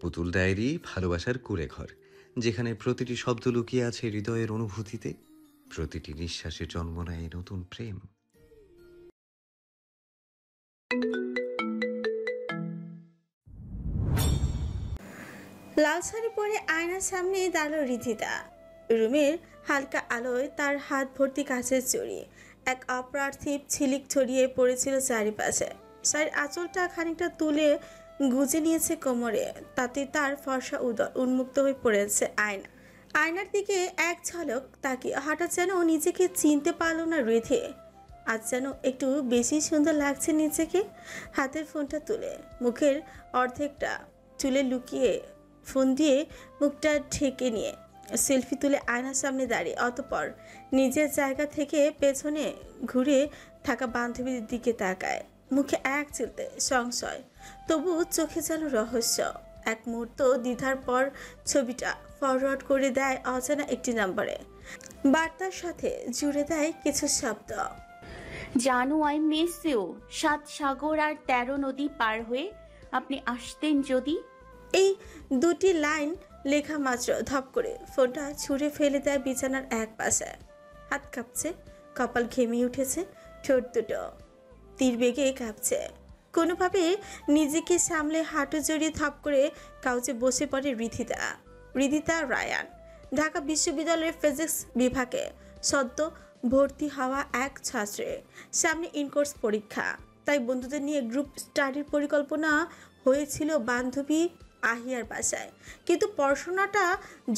পুতুল ডায়েরি ভালোবাসার কুঁড়েঘর, যেখানে প্রতিটি শব্দ লুকিয়ে আছে হৃদয়ের অনুভূতিতে, প্রতিটি নিঃশ্বাসে জন্ম নেয় নতুন প্রেম। লাল শাড়ি পরে আয়নার সামনে দাঁড়ালো রিধিতা। রুমের হালকা আলোয় তার হাত ভর্তি কাচের চুড়ি, এক অপ্রার্থিব ঝিলিক ছড়িয়ে পড়েছিল চারিপাশে। শাড়ির আঁচলটা খানিকটা তুলে গুজে নিয়েছে কোমরে, তাতে তার ফর্সা উদর উন্মুক্ত হয়ে পড়েছে। আয়নার দিকে এক ঝলক তাকিয়ে হঠাৎ যেন নিজেকে চিনতে পারল না রিধি। আজ যেন একটু বেশি সুন্দর লাগছে নিজেকে। হাতের ফোনটা তুলে মুখের অর্ধেকটা চুলে লুকিয়ে ফোন দিয়ে মুখটা ঢেকে নিয়ে সেলফি তুলে আয়নার সামনে দাঁড়িয়ে অতঃপর নিজের জায়গা থেকে পেছনে ঘুরে থাকা বান্ধবীর দিকে তাকায়। মুখে এক চিলতে সংশয়, তবু চোখে যেন রহস্য। এক মুহূর্ত দ্বিধার পর ছবিটা ফরওয়ার্ড করে দেয় অজানা একটি নম্বরে। বার্তার সাথে জুড়ে দেয় কিছু শব্দ। জানু, আই মিস ইউ। 7 সাগর আর 13 নদী পার হয়ে আপনি আসতেন যদি। এই দুটি লাইন লেখা মাত্র ধপ করে ফোনটা ছুঁড়ে ফেলে দেয় বিছানার এক পাশে। হাত কাঁপছে, কপাল ঘেমে উঠেছে, ঠোঁট দুটো তীর বেগে কাঁপছে। কোনোভাবে নিজেকে সামলে হাঁটু জড়িয়ে ধপ করে কাউচে বসে পড়ে রিধিতা রায়ান। ঢাকা বিশ্ববিদ্যালয়ের ফিজিক্স বিভাগে সদ্য ভর্তি হওয়া এক ছাত্রে। সামনে ইনকোর্স পরীক্ষা, তাই বন্ধুদের নিয়ে গ্রুপ স্টাডির পরিকল্পনা হয়েছিল বান্ধবী আহিয়ার বাসায়। কিন্তু পড়াশোনাটা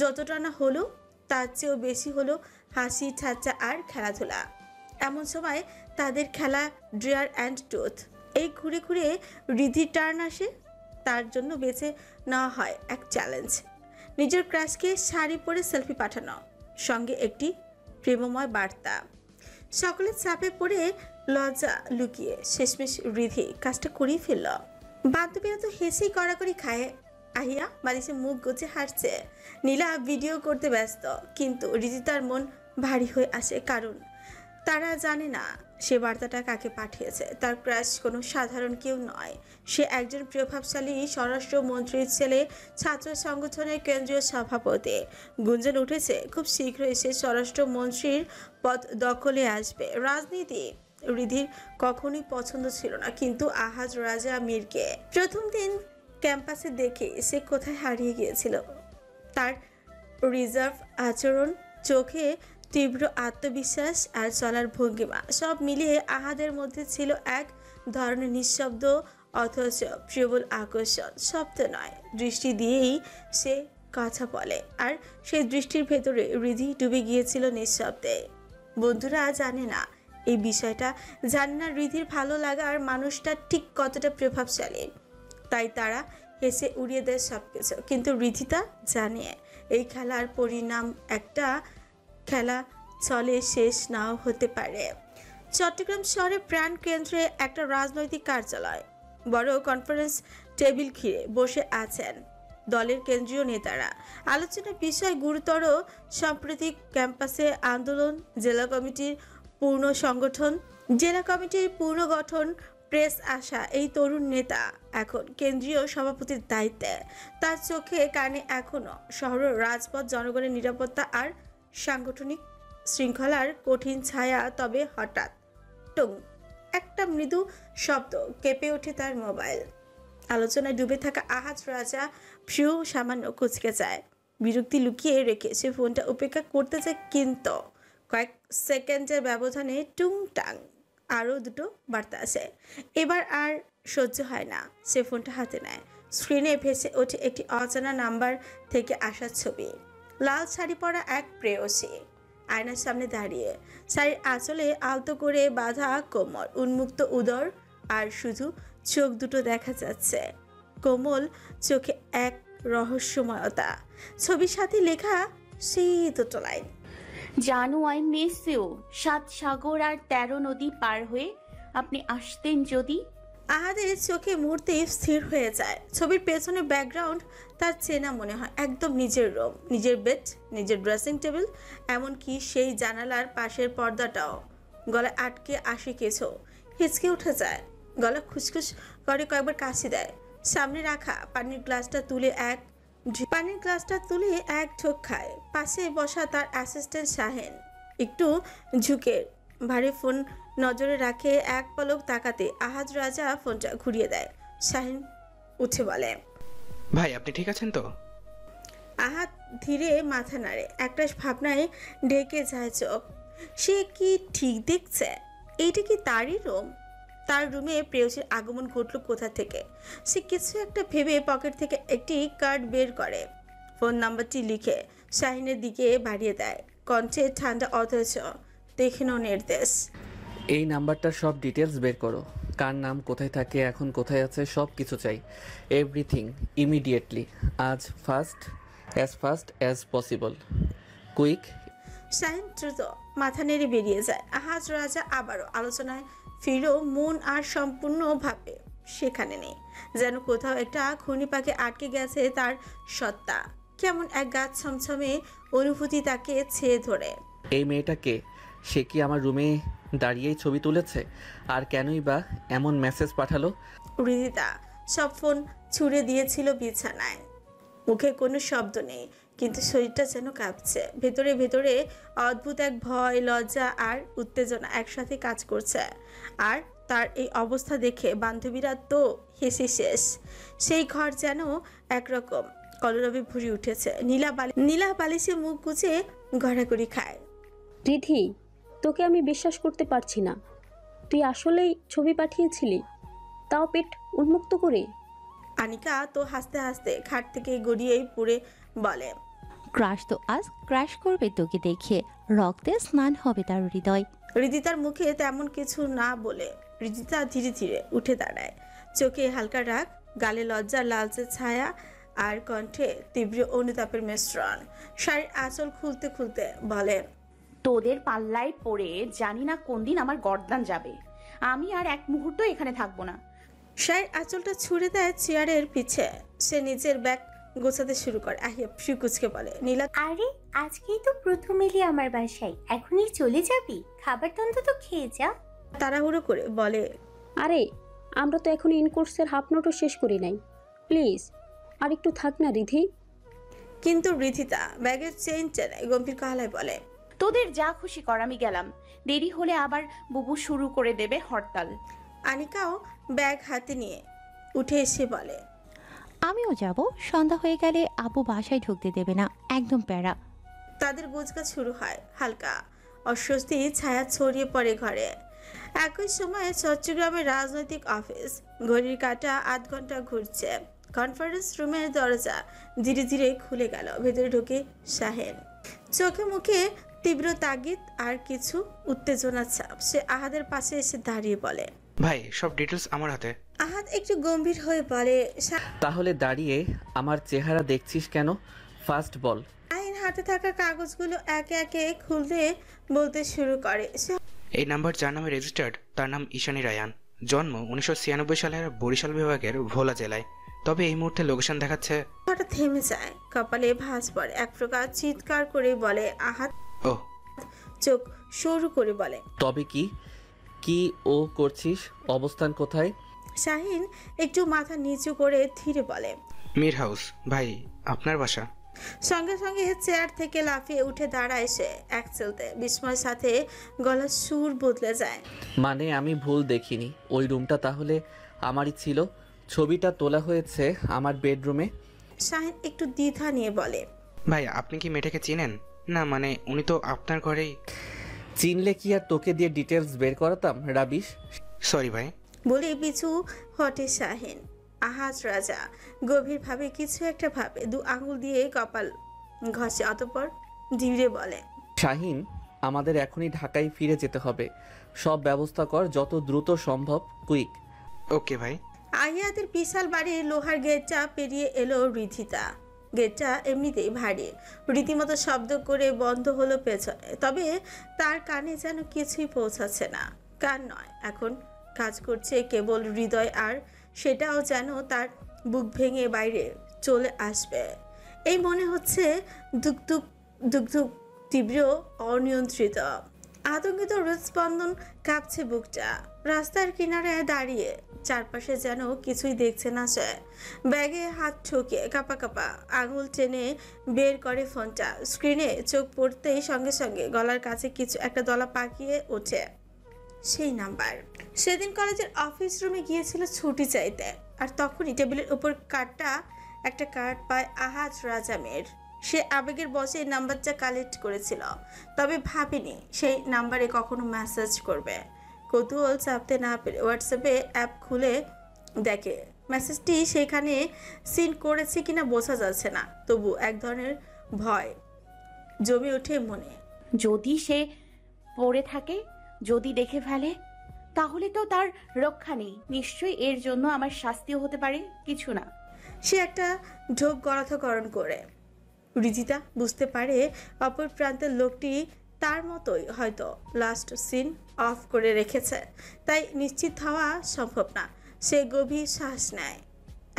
যতটা না হলো তার চেয়েও বেশি হলো হাসি ঠাট্টা আর খেলাধুলা। এমন সময় তাদের খেলা ড্রেয়ার অ্যান্ড টুথ। এই ঘুরে ঘুরে রিধির টার্ন আসে। তার জন্য বেছে নেওয়া হয় এক চ্যালেঞ্জ, নিজের ক্রাশকে শাড়ি পরে সেলফি পাঠানো, সঙ্গে একটি প্রেমময় বার্তা। সকলের চাপে পড়ে লজ্জা লুকিয়ে শেষমেশ রিধি কাজটা করেই ফেলল। বান্ধবীরা তো হেসেই কড়াকড়ি খায়। আহিয়া বালিশে মুখ গুজে হাসছে, নীলা ভিডিও করতে ব্যস্ত। কিন্তু রিধিতার মন ভারী হয়ে আসে, কারণ তারা জানে না সে বার্তাটা কাকে পাঠিয়েছে। তার ক্রাশ কোনো সাধারণ কেউ নয়, সে একজন প্রভাবশালী স্বরাষ্ট্রমন্ত্রীর ছেলে, ছাত্র সংগঠনের কেন্দ্রীয় সভাপতি। গুঞ্জন উঠেছে খুব শীঘ্রই সে স্বরাষ্ট্রমন্ত্রীর পদ দখলে আসবে। রাজনীতি রিধির কখনোই পছন্দ ছিল না, কিন্তু আহাজ রাজা মীরকে প্রথম দিন ক্যাম্পাসে দেখে সে কোথায় হারিয়ে গিয়েছিল। তার রিজার্ভ আচরণ, চোখে তীব্র আত্মবিশ্বাস আর চলার ভঙ্গিমা, সব মিলিয়ে আহাদের মধ্যে ছিল এক ধরনের নিঃশব্দ অথচ প্রবল আকর্ষণ। শব্দ নয়, দৃষ্টি দিয়েই সে কথা বলে, আর সেই দৃষ্টির ভেতরে রিধি ডুবে গিয়েছিল নিঃশব্দে। বন্ধুরা জানে না এই বিষয়টা, জানে না রিধির ভালো লাগার মানুষটা ঠিক কতটা প্রভাবশালী, তাই তারা হেসে উড়িয়ে দেয় সবকিছু। কিন্তু রিধিতা জানে এই খেলার পরিণাম একটা খেলা চলে শেষ নাও হতে পারে। চট্টগ্রাম শহরের প্রাণ কেন্দ্রে একটা রাজনৈতিক কার্যালয়, বড় কনফারেন্স টেবিল ঘিরে বসে আছেন দলের কেন্দ্রীয় নেতারা। আলোচনার বিষয় গুরুতর, সাম্প্রতিক ক্যাম্পাসে আন্দোলন, জেলা কমিটির পুনর্গঠন, প্রেস আসা এই তরুণ নেতা এখন কেন্দ্রীয় সভাপতির দায়িত্বে। তার চোখে কানে এখনো শহর, রাজপথ, জনগণের নিরাপত্তা আর সাংগঠনিক শৃঙ্খলার কঠিন ছায়া। তবে হঠাৎ টুং একটা মৃদু শব্দ, কেঁপে ওঠে তার মোবাইল। আলোচনায় ডুবে থাকা আহাজ রাজা ভ্রু সামান্য কুঁচকে যায়। বিরক্তি লুকিয়ে রেখে সে ফোনটা উপেক্ষা করতে চায়, কিন্তু কয়েক সেকেন্ডের ব্যবধানে টুংটাং আরও দুটো বার্তা আসে। এবার আর সহ্য হয় না, সে ফোনটা হাতে নেয়। স্ক্রিনে ভেসে ওঠে একটি অজানা নাম্বার থেকে আসা ছবি। লাল শাড়ি পরা এক প্রেয়সী আয়নার সামনে দাঁড়িয়ে, শাড়ির আঁচলে আলতো করে বাঁধা কোমর, উন্মুক্ত উদর, আর শুধু চোখ দুটো দেখা যাচ্ছে। কোমল চোখে এক রহস্যময়তা। ছবির সাথে লেখা সেই দুটো লাইন। জানু, আই মিস ইউ। 7 সাগর আর 13 নদী পার হয়ে আপনি আসতেন যদি। আহাদের চোখে মুহূর্তে স্থির হয়ে যায়। ছবির পেছনে ব্যাকগ্রাউন্ড তার চেনা মনে হয়, একদম নিজের রুম, নিজের বেড, নিজের ড্রেসিং টেবিল, এমনকি সেই জানালার পাশের পর্দাটাও। গলায় আটকে আসে কিছু, হিচকে উঠে যায়, গলা খুসখুস করে কয়েকবার কাশি দেয়। সামনে রাখা পানির গ্লাসটা তুলে এক ঢোক খায়। পাশে বসা তার অ্যাসিস্ট্যান্ট শাহেন একটু ঝুঁকে ভারী ফোন নজরে রাখে। এক পলক তাকাতে আহাদ রাজা ফোনটা ঘুরিয়ে দেয়। শাহেন উঠে বলে, ভাই আপনি ঠিক আছেন তো? আহাদ ধীরে মাথা নাড়ে। একটা ভাবনায় ঢেকে যায় চোখ। সে কি ঠিক দেখছে? এইটা কি তারই রুম? তার রুমে প্রেয়সীর আগমন ঘটল কোথা থেকে? সে কিছু একটা ভেবে পকেট থেকে একটি কার্ড বের করে ফোন নাম্বারটি লিখে শাহিনের দিকে বাড়িয়ে দেয়। কণ্ঠে ঠান্ডা অথচ তীক্ষ্ণ নির্দেশ। এই নাম্বারটার সব ডিটেলস বের করো। কার নাম, কোথায় থাকে, এখন কোথায় আছে, সব কিছু চাই। Everything immediately, as fast as possible, quick. Shahin দ্রুত মাথা নেড়ে বেরিয়ে যায়। আহাজ রাজা আবারও আলোচনায় ফিরো। মন আর সম্পূর্ণভাবে সেখানে নেই। যেন কোথাও একটা ঘূর্ণি পাকে আটকে গেছে তার সত্তা। কেমন এক গাছ ছমছমে অনুভূতি তাকে ছেয়ে ধরে। এই মেয়েটাকে, সে কি আমার রুমে দাঁড়িয়েই ছবি তুলেছে? আর কেনই বা এমন মেসেজ পাঠালো? হৃদিতা সব ফোন ছুঁড়ে দিয়েছিল বিছানায়। মুখে কোনো শব্দ নেই, কিন্তু শরীরটা যেন কাঁপছে। ভেতরে ভেতরে অদ্ভুত এক ভয়, লজ্জা আর উত্তেজনা একসাথে কাজ করছে। আর তার এই অবস্থা দেখে বান্ধবীরা তো হেসে শেষ। সেই ঘর যেন একরকম কলরবে ভরে উঠেছে। নীলা বালিশে মুখ গুজে গড়াগড়ি খায়। রিধি, তোকে আমি বিশ্বাস করতে পারছি না। তুই আসলেই ছবি পাঠিয়েছিলি, তাও পেট উন্মুক্ত করে? আনিকা তো হাসতে হাসতে খাট থেকে গড়িয়েই পড়ে বলে, ক্রাশ তো আজ ক্রাশ করবে তোকে দেখে, রক্তে স্নান হবে তার হৃদয়। হৃদিতার মুখে তেমন কিছু না বলে হৃদিতা ধীরে ধীরে উঠে দাঁড়ায়। চোখে হালকা রাগ, গালে লজ্জার লালচে ছায়া আর কণ্ঠে তীব্র অনুতাপের মিশ্রণ। শাড়ির আঁচল খুলতে খুলতে বলে, তোদের পাল্লায় পড়ে জানি না কোন দিন আমার গর্দান যাবে। আমি আর এক মুহূর্ত এখানে থাকবো না। শাড়ির আঁচলটা ছুঁড়ে দেয় চেয়ারের পিছে। সে নিজের ব্যাগ গোছাতে শুরু করে। আহিয়া ফ্রিকুচকে বলে, নীলা আরে আজকেই তো প্রথম এলি আমার বাসায়, এখনই চলে যাবি? খাবার তো অন্তত খেয়ে যা। তাড়াহুড়ো করে বলে, আরে আমরা তো এখন ইনকোর্সের হাফ নোটও শেষ করি নাই, প্লিজ আর একটু থাক না রিধি। কিন্তু হৃদিতা ব্যাগের চেইন টেনে গম্ভীর গলায় বলে, তোদের যা খুশি কর, আমি গেলাম। দেরি হলে আবার বুবু শুরু করে দেবে হরতাল। আনিকাও ব্যাগ হাতে নিয়ে উঠে এসে বলে, আমিও যাব, সন্ধ্যা হয়ে গেলে আব্বু বাসায় ঢুকতে দেবে না, একদম প্যারা। তাদের গোছগাছ শুরু হয়। হালকা অস্বস্তি ছায়া ছড়িয়ে পড়ে ঘরে। একই সময়ে চট্টগ্রামের রাজনৈতিক অফিস। ঘড়ির কাঁটা 8 ঘন্টা ঘুরছে। কনফারেন্স রুমের দরজা ধীরে ধীরে খুলে গেল। ভেতরে ঢুকে শাহেন। চোখে মুখে তীব্র তাগিদ আর কিছু উত্তেজনা ছাপ। সে আহাদের পাশে এসে দাঁড়িয়ে বলে, ভাই সব ডিটেলস আমার হাতে। আহাদ একটু গম্ভীর হয়ে বলে, তাহলে দাঁড়িয়ে আমার চেহারা দেখছিস কেন? ফার্স্ট বল। শাহিন হাতে থাকা কাগজগুলো একে একে খুলতে বলতে শুরু করে। এই নাম্বার যার নামে রেজিস্টার্ড তার নাম ঈশানী রায়ান। জন্ম 1996 সালের বরিশাল বিভাগের ভোলা জেলায়। তবে এই মুহূর্তে লোকেশন দেখাচ্ছে। হঠাৎ থেমে যায়, কপালে ভাঁজ পড়ে। এক প্রকার চিৎকার করে বলে, আহাদ ও চোখ সরু করে বলে, তবে কি কি ও করছিস? অবস্থান কোথায়? শাহিন একটু মাথা নিচু করে ধীরে বলে, মির হাউস। ভাই আপনার বাসা? সঙ্গে সঙ্গে চেয়ার থেকে লাফিয়ে উঠে দাঁড়ায় সে এক চলতে। বিস্ময়ের সাথে গলার সুর বদলে যায়। মানে আমি ভুল দেখিনি, ওই রুমটা তাহলে আমারই ছিল। ছবিটা তোলা হয়েছে আমার বেডরুমে। শাহিন একটু দ্বিধা নিয়ে বলে, ভাই আপনি কি মেয়েটাকে চিনেন? না মানে উনি তো আপনার ঘরেই। চিনলে কি আর তোকে দিয়ে ডিটেলস বের করাতাম রাবিশ? সরি ভাই। বলে পিছু হটে শাহিন। আহাজ রাজা গভীরভাবে কিছু একটা ভাবে, 2 আঙুল দিয়ে কপাল ঘষে, অতঃপর ধীরে বলে, শাহিন, আমাদের এখনই ঢাকায় ফিরে যেতে হবে। সব ব্যবস্থা কর যত দ্রুত সম্ভব, কুইক। ওকে ভাই। আহিয়াদের বিশাল বাড়ির লোহার গেটটা পেরিয়ে এলো রিধিতা। গেটটা এমনিতেই ভারী, রীতিমতো শব্দ করে বন্ধ হলো পেছনে। তবে তার কানে যেন কিছুই পৌঁছাচ্ছে না। কান নয়, এখন কাজ করছে কেবল হৃদয়, আর সেটাও যেন তার বুক ভেঙে বাইরে চলে আসবে। এই মনে হচ্ছে দুক দুক দুক দুক, তীব্র অনিয়ন্ত্রিত। আতঙ্কিত হৃদস্পন্দন কাঁপছে বুকটা। রাস্তার কিনারে দাঁড়িয়ে চারপাশে যেন কিছুই দেখছে না সে। ব্যাগে হাত ঠুকে কাঁপা কাঁপা আঙুল টেনে বের করে ফোনটা। স্ক্রিনে চোখ পড়তেই সঙ্গে সঙ্গে গলার কাছে কিছু একটা দলা পাকিয়ে ওঠে। সেই নাম্বার। সেদিন কলেজের অফিস রুমে গিয়েছিল ছুটি চাইতে, আর তখনই টেবিলের উপর একটা কার্ড পায় আহাজ রাজামের। সে আবেগের বশে এই নাম্বারটা কালেক্ট করেছিল, তবে ভাবেনি সেই নাম্বারে কখনো মেসেজ করবে। কৌতূহল চাপতে না পেরে হোয়াটসঅ্যাপে অ্যাপ খুলে দেখে মেসেজটি সেখানে সিন করেছে কিনা বোঝা যাচ্ছে না, তবু এক ধরনের ভয় জমে ওঠে মনে। যদি সে পড়ে থাকে, যদি দেখে ফেলে, তাহলে তো তার রক্ষা নেই। নিশ্চয়ই এর জন্য আমার শাস্তিও হতে পারে। কিছু না। সে একটা ঢোক গলাথকরণ করে। রিজিতা বুঝতে পারে অপর প্রান্তের লোকটি তার মতোই হয়তো লাস্ট সিন অফ করে রেখেছে, তাই নিশ্চিত হওয়া সম্ভব না। সে গভীর শ্বাস নেয়।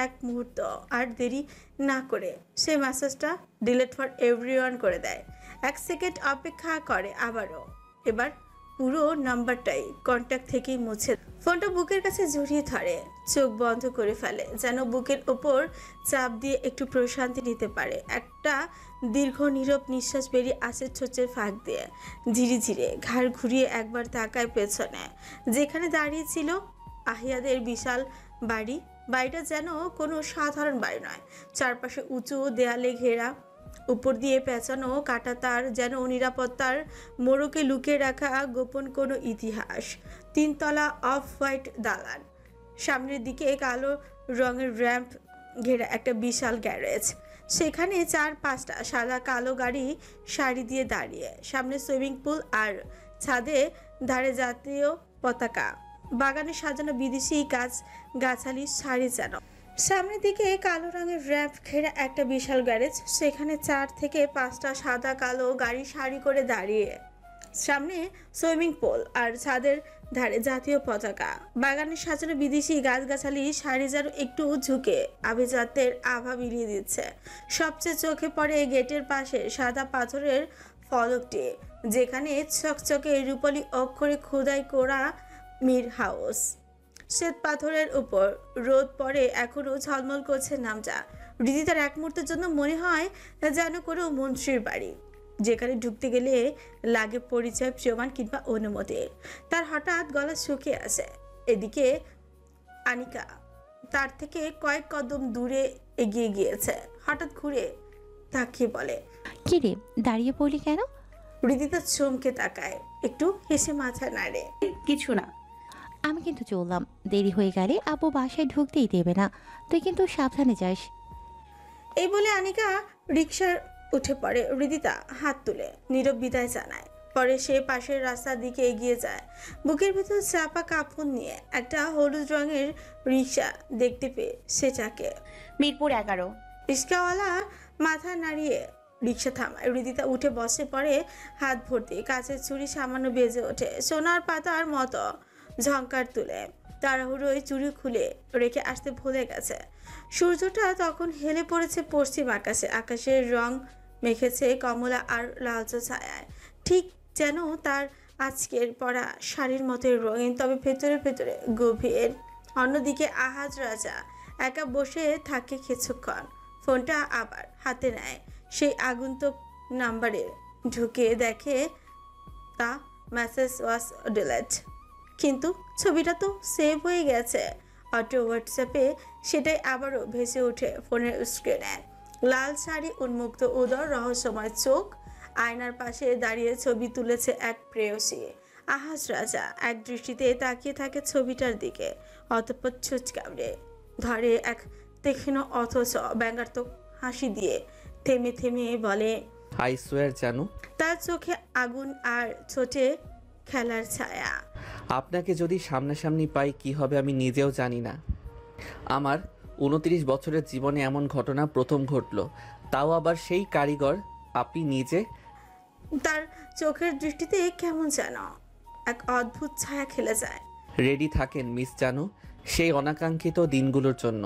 এক মুহূর্ত আর দেরি না করে সে মেসেজটা ডিলিট ফর এভরিওয়ান করে দেয়। 1 সেকেন্ড অপেক্ষা করে আবারও। এবার পুরো নাম্বারটাই কন্ট্যাক্ট থেকেই মুছে ফোনটা বুকের কাছে জড়িয়ে ধরে, চোখ বন্ধ করে ফেলে, যেন বুকের ওপর চাপ দিয়ে একটু প্রশান্তি নিতে পারে। একটা দীর্ঘ নীরব নিঃশ্বাস বেরিয়ে আসে ছোচের ফাঁক দিয়ে। ধীরে ধীরে ঘাড় ঘুরিয়ে একবার তাকায় পেছনে, যেখানে দাঁড়িয়ে ছিল আহিয়াদের বিশাল বাড়ি। বাড়িটা যেন কোনো সাধারণ বাড়ি নয়। চারপাশে উঁচু দেয়ালে ঘেরা, উপর দিয়ে পেঁচানো কাটা তার, যেন নিরাপত্তার মোড়কে লুকিয়ে রাখা গোপন কোনো ইতিহাস। 3 তলা অফ হোয়াইট দালান, সামনের দিকে কালো রঙের র্যাম্প ঘেরা একটা বিশাল গ্যারেজ। সেখানে 4-5টা সাদা কালো গাড়ি সারি দিয়ে দাঁড়িয়ে। সামনে সুইমিং পুল আর ছাদে ধারে জাতীয় পতাকা। বাগানে সাজানো বিদেশি গাছালি সারি যেন। সামনের দিকে কালো রঙের র্যাম্প ঘেরা একটা বিশাল গ্যারেজ। সেখানে 4 থেকে 5টা সাদা কালো গাড়ি সারি করে দাঁড়িয়ে। সামনে সুইমিং পুল আর ছাদের ধারে জাতীয় পতাকা। বাগানে সাজানো বিদেশি গাছগাছালি সারি যেন একটু ঝুঁকে আভিজাত্যের আভা বিলিয়ে দিচ্ছে। সবচেয়ে চোখে পড়ে গেটের পাশে সাদা পাথরের ফলকটি, যেখানে চকচকে রূপালী অক্ষরে খোদাই করা মীর হাউস। শ্বেত পাথরের উপর রোদ পড়ে এখনো ঝলমল করছে নামটা। রিদিতার এক মুহূর্তের জন্য মনে হয় যেন কোনো মন্ত্রীর বাড়ি, যেখানে ঢুকতে গেলে লাগে পরিচয়, প্রমাণ কিংবা অনুমতি। তার হঠাৎ গলা শুকিয়ে আসে। এদিকে আনিকা তার থেকে কয়েক কদম দূরে এগিয়ে গিয়েছে। হঠাৎ ঘুরে তাকিয়ে বলে, কি রে, দাঁড়িয়ে পড়লি কেন? রিদিতা চমকে তাকায়, একটু হেসে মাথা নাড়ে। কিছু না। আমি কিন্তু চললাম, দেরি হয়ে গেলে আপু বাসায় ঢুকতেই দেবে না, তুই কিন্তু সাবধানে যাস। এই বলে আনিকা রিকশার উঠে পড়ে। রিদিতা হাত তুলে নীরব বিদায় জানায়। পরে সে পাশের রাস্তার দিকে এগিয়ে যায়, বুকের ভিতর চাপা কাপড় নিয়ে। একটা হলুদ রঙের রিকশা দেখতে পেয়ে সেটাকে। মিরপুর 11। রিকশাওয়ালা মাথা নাড়িয়ে রিকশা থামায়। রিদিতা উঠে বসে পড়ে, হাত ভর্তি কাঁচের চুড়ি সামান্য বেজে ওঠে, সোনার পাতার মতো ঝংকার তুলে। তাড়াহুড়োয় চুড়ি খুলে রেখে আসতে ভুলে গেছে। সূর্যটা তখন হেলে পড়েছে পশ্চিম আকাশে। আকাশের রং মেখেছে কমলা আর লালচে ছায়ায়, ঠিক যেন তার আজকের পরা শাড়ির মতোই রঙিন, তবে ভেতরে ভেতরে গভীর। অন্যদিকে আহাজ রাজা একা বসে থাকে কিছুক্ষণ। ফোনটা আবার হাতে নেয়। সেই আগন্তুক নাম্বারে ঢুকে দেখে তা মেসেজ ওয়াজ ডিলিট, কিন্তু ছবিটা তো সেভ হয়ে গেছে অটো হোয়াটসঅ্যাপে। সেটাই আবারও ভেসে ওঠে ফোনের স্ক্রিনে। লাল শাড়ি, উন্মুক্ত উদর, রহস্যময় চোখ। আয়নার পাশে দাঁড়িয়ে ছবি তুলেছে এক প্রেয়সী। আহাজ রাজা এক দৃষ্টিতে তাকিয়ে থাকে ছবিটার দিকে, অতঃপর ছুচকামড়ে ধরে এক তীক্ষ্ণ অথচ ব্যঙ্গাত্মক হাসি দিয়ে থেমে থেমে বলে, আই সোয়ার জানু, তার চোখে আগুন আর ছোটে খেলার ছায়া। আপনাকে যদি সামনাসামনি পাই কি হবে আমি নিজেও জানি না। আমার 29 বছরের জীবনে এমন ঘটনা প্রথম ঘটলো, তাও আবার সেই কারিগর আপনি নিজে। তার চোখের দৃষ্টিতে কেমন যেন এক অদ্ভুত ছায়া খেলে যায়। রেডি থাকেন মিস জানু, সেই অনাকাঙ্ক্ষিত দিনগুলোর জন্য।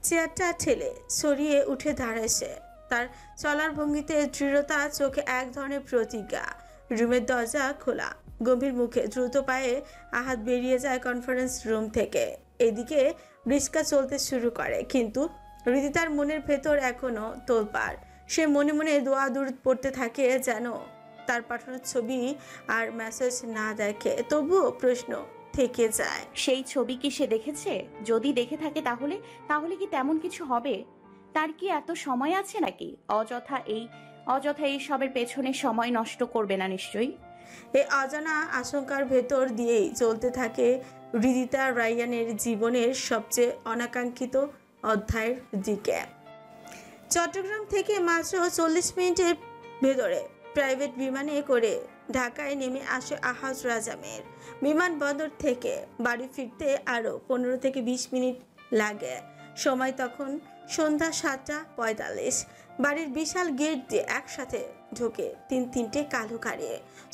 চেয়ারটা ঠেলে সরিয়ে উঠে দাঁড়ায় সে। তার চলার ভঙ্গিতে দৃঢ়তা, চোখে এক ধরনের প্রতিজ্ঞা। রুমের দরজা খোলা, গম্ভীর মুখে দ্রুত পায়ে আহাত বেরিয়ে যায় কনফারেন্স রুম থেকে। এদিকে রিস্কা চলতে শুরু করে, কিন্তু হৃদিতার মনের ভেতর এখনো তোলপাড়। সে মনে মনে দোয়া দূরত পড়তে থাকে যেন তার পাঠানো ছবি আর মেসেজ না দেখে। তবুও প্রশ্ন থেকে যায়। সেই ছবি কি সে দেখেছে? যদি দেখে থাকে তাহলে তাহলে কি তেমন কিছু হবে? তার কি এত সময় আছে নাকি? অযথা এই সবের পেছনে সময় নষ্ট করবে না নিশ্চয়ই। এই অজানা আশঙ্কার ভেতর দিয়েই চলতে থাকে হৃদিতা রায়ানের জীবনের সবচেয়ে অনাকাঙ্ক্ষিত অধ্যায়ের দিকে। চট্টগ্রাম থেকে মাত্র 40 মিনিটের ভেতরে প্রাইভেট বিমানে করে ঢাকায় নেমে আসে আহাজ রাজামের। বিমানবন্দর থেকে বাড়ি ফিরতে আরও 15 থেকে 20 মিনিট লাগে। সময় তখন সন্ধ্যা 7:45। বাড়ির বিশাল গেট দিয়ে একসাথে ঢোকে তিনটে কালো গাড়ি।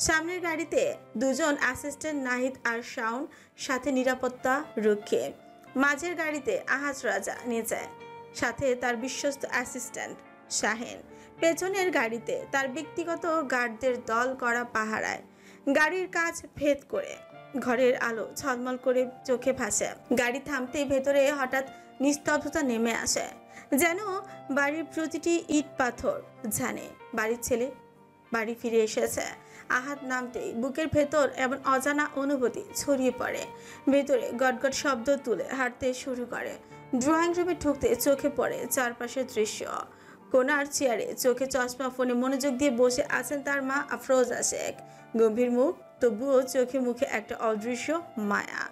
সামনের গাড়িতে 2জন অ্যাসিস্ট্যান্ট নাহিদ আর শাওন, সাথে নিরাপত্তা রক্ষী। মাঝের গাড়িতে আহাজ রাজা নিচে, সাথে তার বিশ্বস্ত অ্যাসিস্ট্যান্ট শাহেন। পেছনের গাড়িতে তার ব্যক্তিগত গার্ডদের দল করা পাহারায়। গাড়ির কাজ ভেদ করে ঘরের আলো ঝলমল করে চোখে ভাসে। গাড়ি থামতেই ভেতরে হঠাৎ নিস্তব্ধতা নেমে আসে, যেন বাড়ির প্রতিটি ইট পাথর জানে বাড়ির ছেলে বাড়ি ফিরে এসেছে। আহাত নামতেই বুকের ভেতর এমন অজানা অনুভূতি ছড়িয়ে পড়ে। ভেতরে গটগট শব্দ তুলে হাঁটতে শুরু করে। ড্রয়িং রুমে ঢুকতে চোখে পড়ে চারপাশের দৃশ্য। কোনার চেয়ারে চোখে চশমা, ফোনে মনোযোগ দিয়ে বসে আছেন তার মা আফরোজা শেখ। গম্ভীর মুখ, তবুও চোখে মুখে একটা অদৃশ্য মায়া।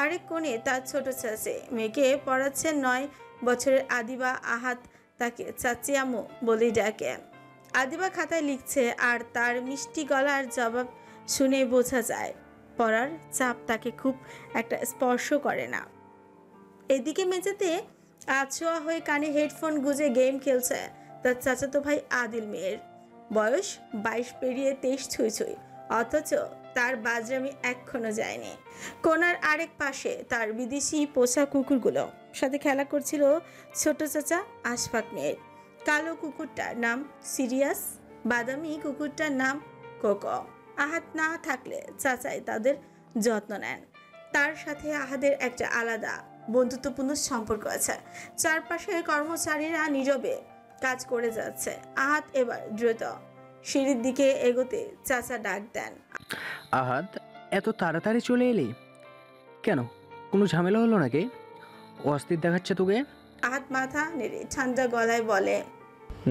আরেক কোণে তার ছোট চাচি, মেয়েকে পড়াচ্ছেন 9 বছরের আদিবা। আহাত তাকে চাচি আম্মু বলেই ডাকে। আদিবা খাতায় লিখছে, আর তার মিষ্টি গলার জবাব শুনে বোঝা যায় পড়ার চাপ তাকে খুব একটা স্পর্শ করে না। এদিকে মেঝেতে আছোয়া হয়ে কানে হেডফোন গুঁজে গেম খেলছে তার চাচাতো ভাই আদিল মেয়ের। বয়স 22 পেরিয়ে 23 ছুঁই ছুঁই, অথচ তার বাজরামি এখনো যায়নি। কোনার আরেক পাশে তার বিদেশি পোষা কুকুরগুলো সাথে খেলা করছিল ছোট চাচা আশফাক মেয়ের। কালো কুকুরটার নাম সিরিয়াস, বাদামি কুকুরটার নাম কোকো। আহাত না থাকলে চাচাই তাদের যত্ন নেন। তার সাথে আহাদের একটা আলাদা বন্ধুত্বপূর্ণ সম্পর্ক আছে। চারপাশের কর্মচারীরা নীরবে কাজ করে যাচ্ছে। আহাত এবার দ্রুত সিঁড়ির দিকে এগোতে চাচা ডাক দেন, আহাদ, এত তাড়াতাড়ি চলে এলি কেন? কোনো ঝামেলা হলো নাকি? অস্থির দেখাচ্ছে তোকে। আহাত মাথা নেড়ে ঠান্ডা গলায় বলে,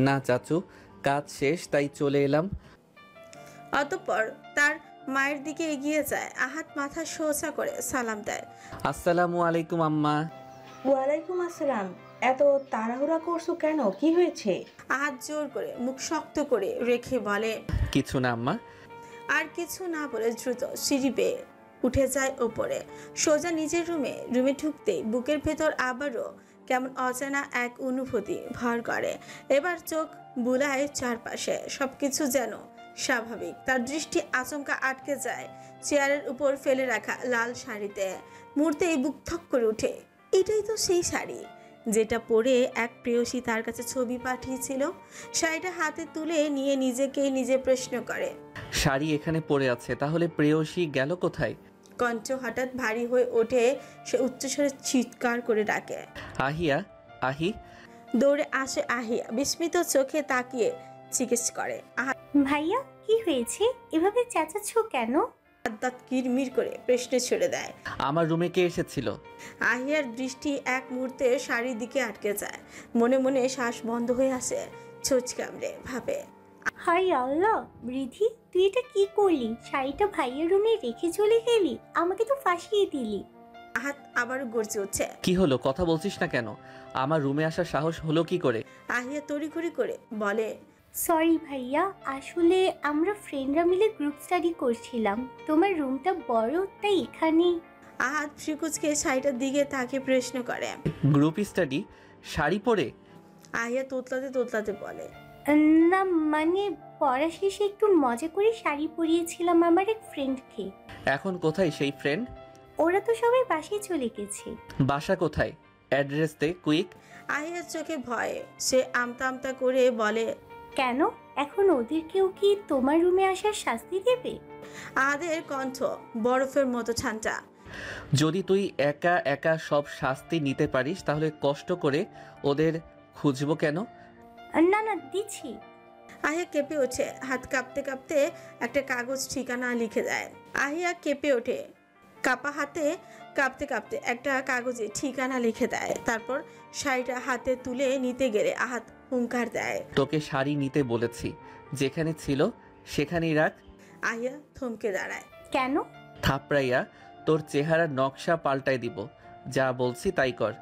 না চাচু, কাজ শেষ তাই চলে এলাম। অতঃপর তার মায়ের দিকে এগিয়ে যায়। আহাত মাথা সোজা করে সালাম দেয়। আসসালামু আলাইকুম আম্মা। ওয়ালাইকুম আসসালাম। এত তাড়াহুড়া করছো কেন? কি হয়েছে? আহাত জোর করে মুখ শক্ত করে রেখে বলে, কিছু না আম্মা। আর কিছু না বলে দ্রুত সিঁড়ি বেয়ে উঠে যায় ওপরে, সোজা নিজের রুমে ঢুকতেই বুকের ভেতর আবারও কেমন অজানা এক অনুভূতি ভর করে। এবার চোখ বুলায় চারপাশে, সবকিছু যেন স্বাভাবিক। তার দৃষ্টি আচমকা আটকে যায় চেয়ারের উপর ফেলে রাখা লাল শাড়িতে। মুহূর্তেই বুক থক করে ওঠে। এটাই তো সেই শাড়ি যেটা পরে এক প্রেয়সী তার কাছে ছবি পাঠিয়েছিল। শাড়িটা হাতে তুলে নিয়ে নিজে প্রশ্ন করে, শাড়ি এখানে পড়ে আছে, তাহলে প্রেয়সী গেল কোথায়? কণ্ঠ হঠাৎ ভারী হয়ে ওঠে। সে উচ্চস্বরে চিৎকার করে ডাকে, আহিয়া, আহি। দৌড়ে আসে আহিয়া, বিস্মিত চোখে তাকিয়ে জিজ্ঞেস করে, ভাইয়া কি হয়েছে? এভাবে চেঁচাচ্ছ কেন? দাঁত কিরমির করে প্রশ্নে ছুড়ে দেয়। আমার রুমে কে এসেছিল? আহিয়ার দৃষ্টি এক মুহূর্তে শাড়ির দিকে আটকে যায়। মনে মনে শ্বাস বন্ধ হয়ে আসে। ছোচ কামড়ে ভাবে, হাই আল্লাহ, বৃদ্ধি তুই এটা কি করলি? শাড়িটা ভাইয়ের রুমে রেখে চলে গেলি, আমাকে তো ফাঁসিয়ে দিলি। আহাত আবারও গর্জে উঠছে, কি হলো, কথা বলছিস না কেন? আমার রুমে আসার সাহস হলো কি করে? আহিয়া তড়িঘড়ি করে বলে, সরি ভাইয়া, আসলে আমরা ফ্রেন্ডরা মিলে গ্রুপ স্টাডি করছিলাম। তোমার রুমটা বড়, তাই এখানে। আহাত ফ্রিকুচকে শাড়িটার দিকে তাকে প্রশ্ন করে, গ্রুপ স্টাডি? শাড়ি পরে? আহিয়া তোতলাতে বলে, না মানে পড়া শেষে একটু মজা করে শাড়ি পরিয়েছিলাম আমার এক ফ্রেন্ডকে। এখন কোথায় সেই ফ্রেন্ড? ওরা তো সবাই বাসায় চলে গেছে। বাসা কোথায়? অ্যাড্রেস দে কুইক। আহিয়ার চোখে ভয়ে সে আমতা আমতা করে বলে, কেন? এখন ওদেরকেও কি তোমার রুমে আসার শাস্তি দেবে? আহাদের কণ্ঠ বরফের মতো ঠান্ডা। যদি তুই একা একা সব শাস্তি নিতে পারিস তাহলে কষ্ট করে ওদের খুঁজবো কেন? না না, দিচ্ছি। আহিয়া কেঁপে ওঠে, হাত কাঁপতে কাঁপতে একটা কাগজ ঠিকানা লিখে দেয়। আহিয়া কেঁপে ওঠে, কাপা হাতে কাঁপতে কাঁপতে একটা কাগজে ঠিকানা লিখে দেয়। তারপর শাড়িটা হাতে তুলে নিতে গেলে আহাত হুঙ্কার দেয়। তোকে শাড়ি নিতে বলেছি, যেখানে ছিল সেখানেই রাখ। আহিয়া থমকে দাঁড়ায়। কেন? থাপড়াইয়া তোর চেহারার নকশা পাল্টাই দিব, যা বলছি তাই কর।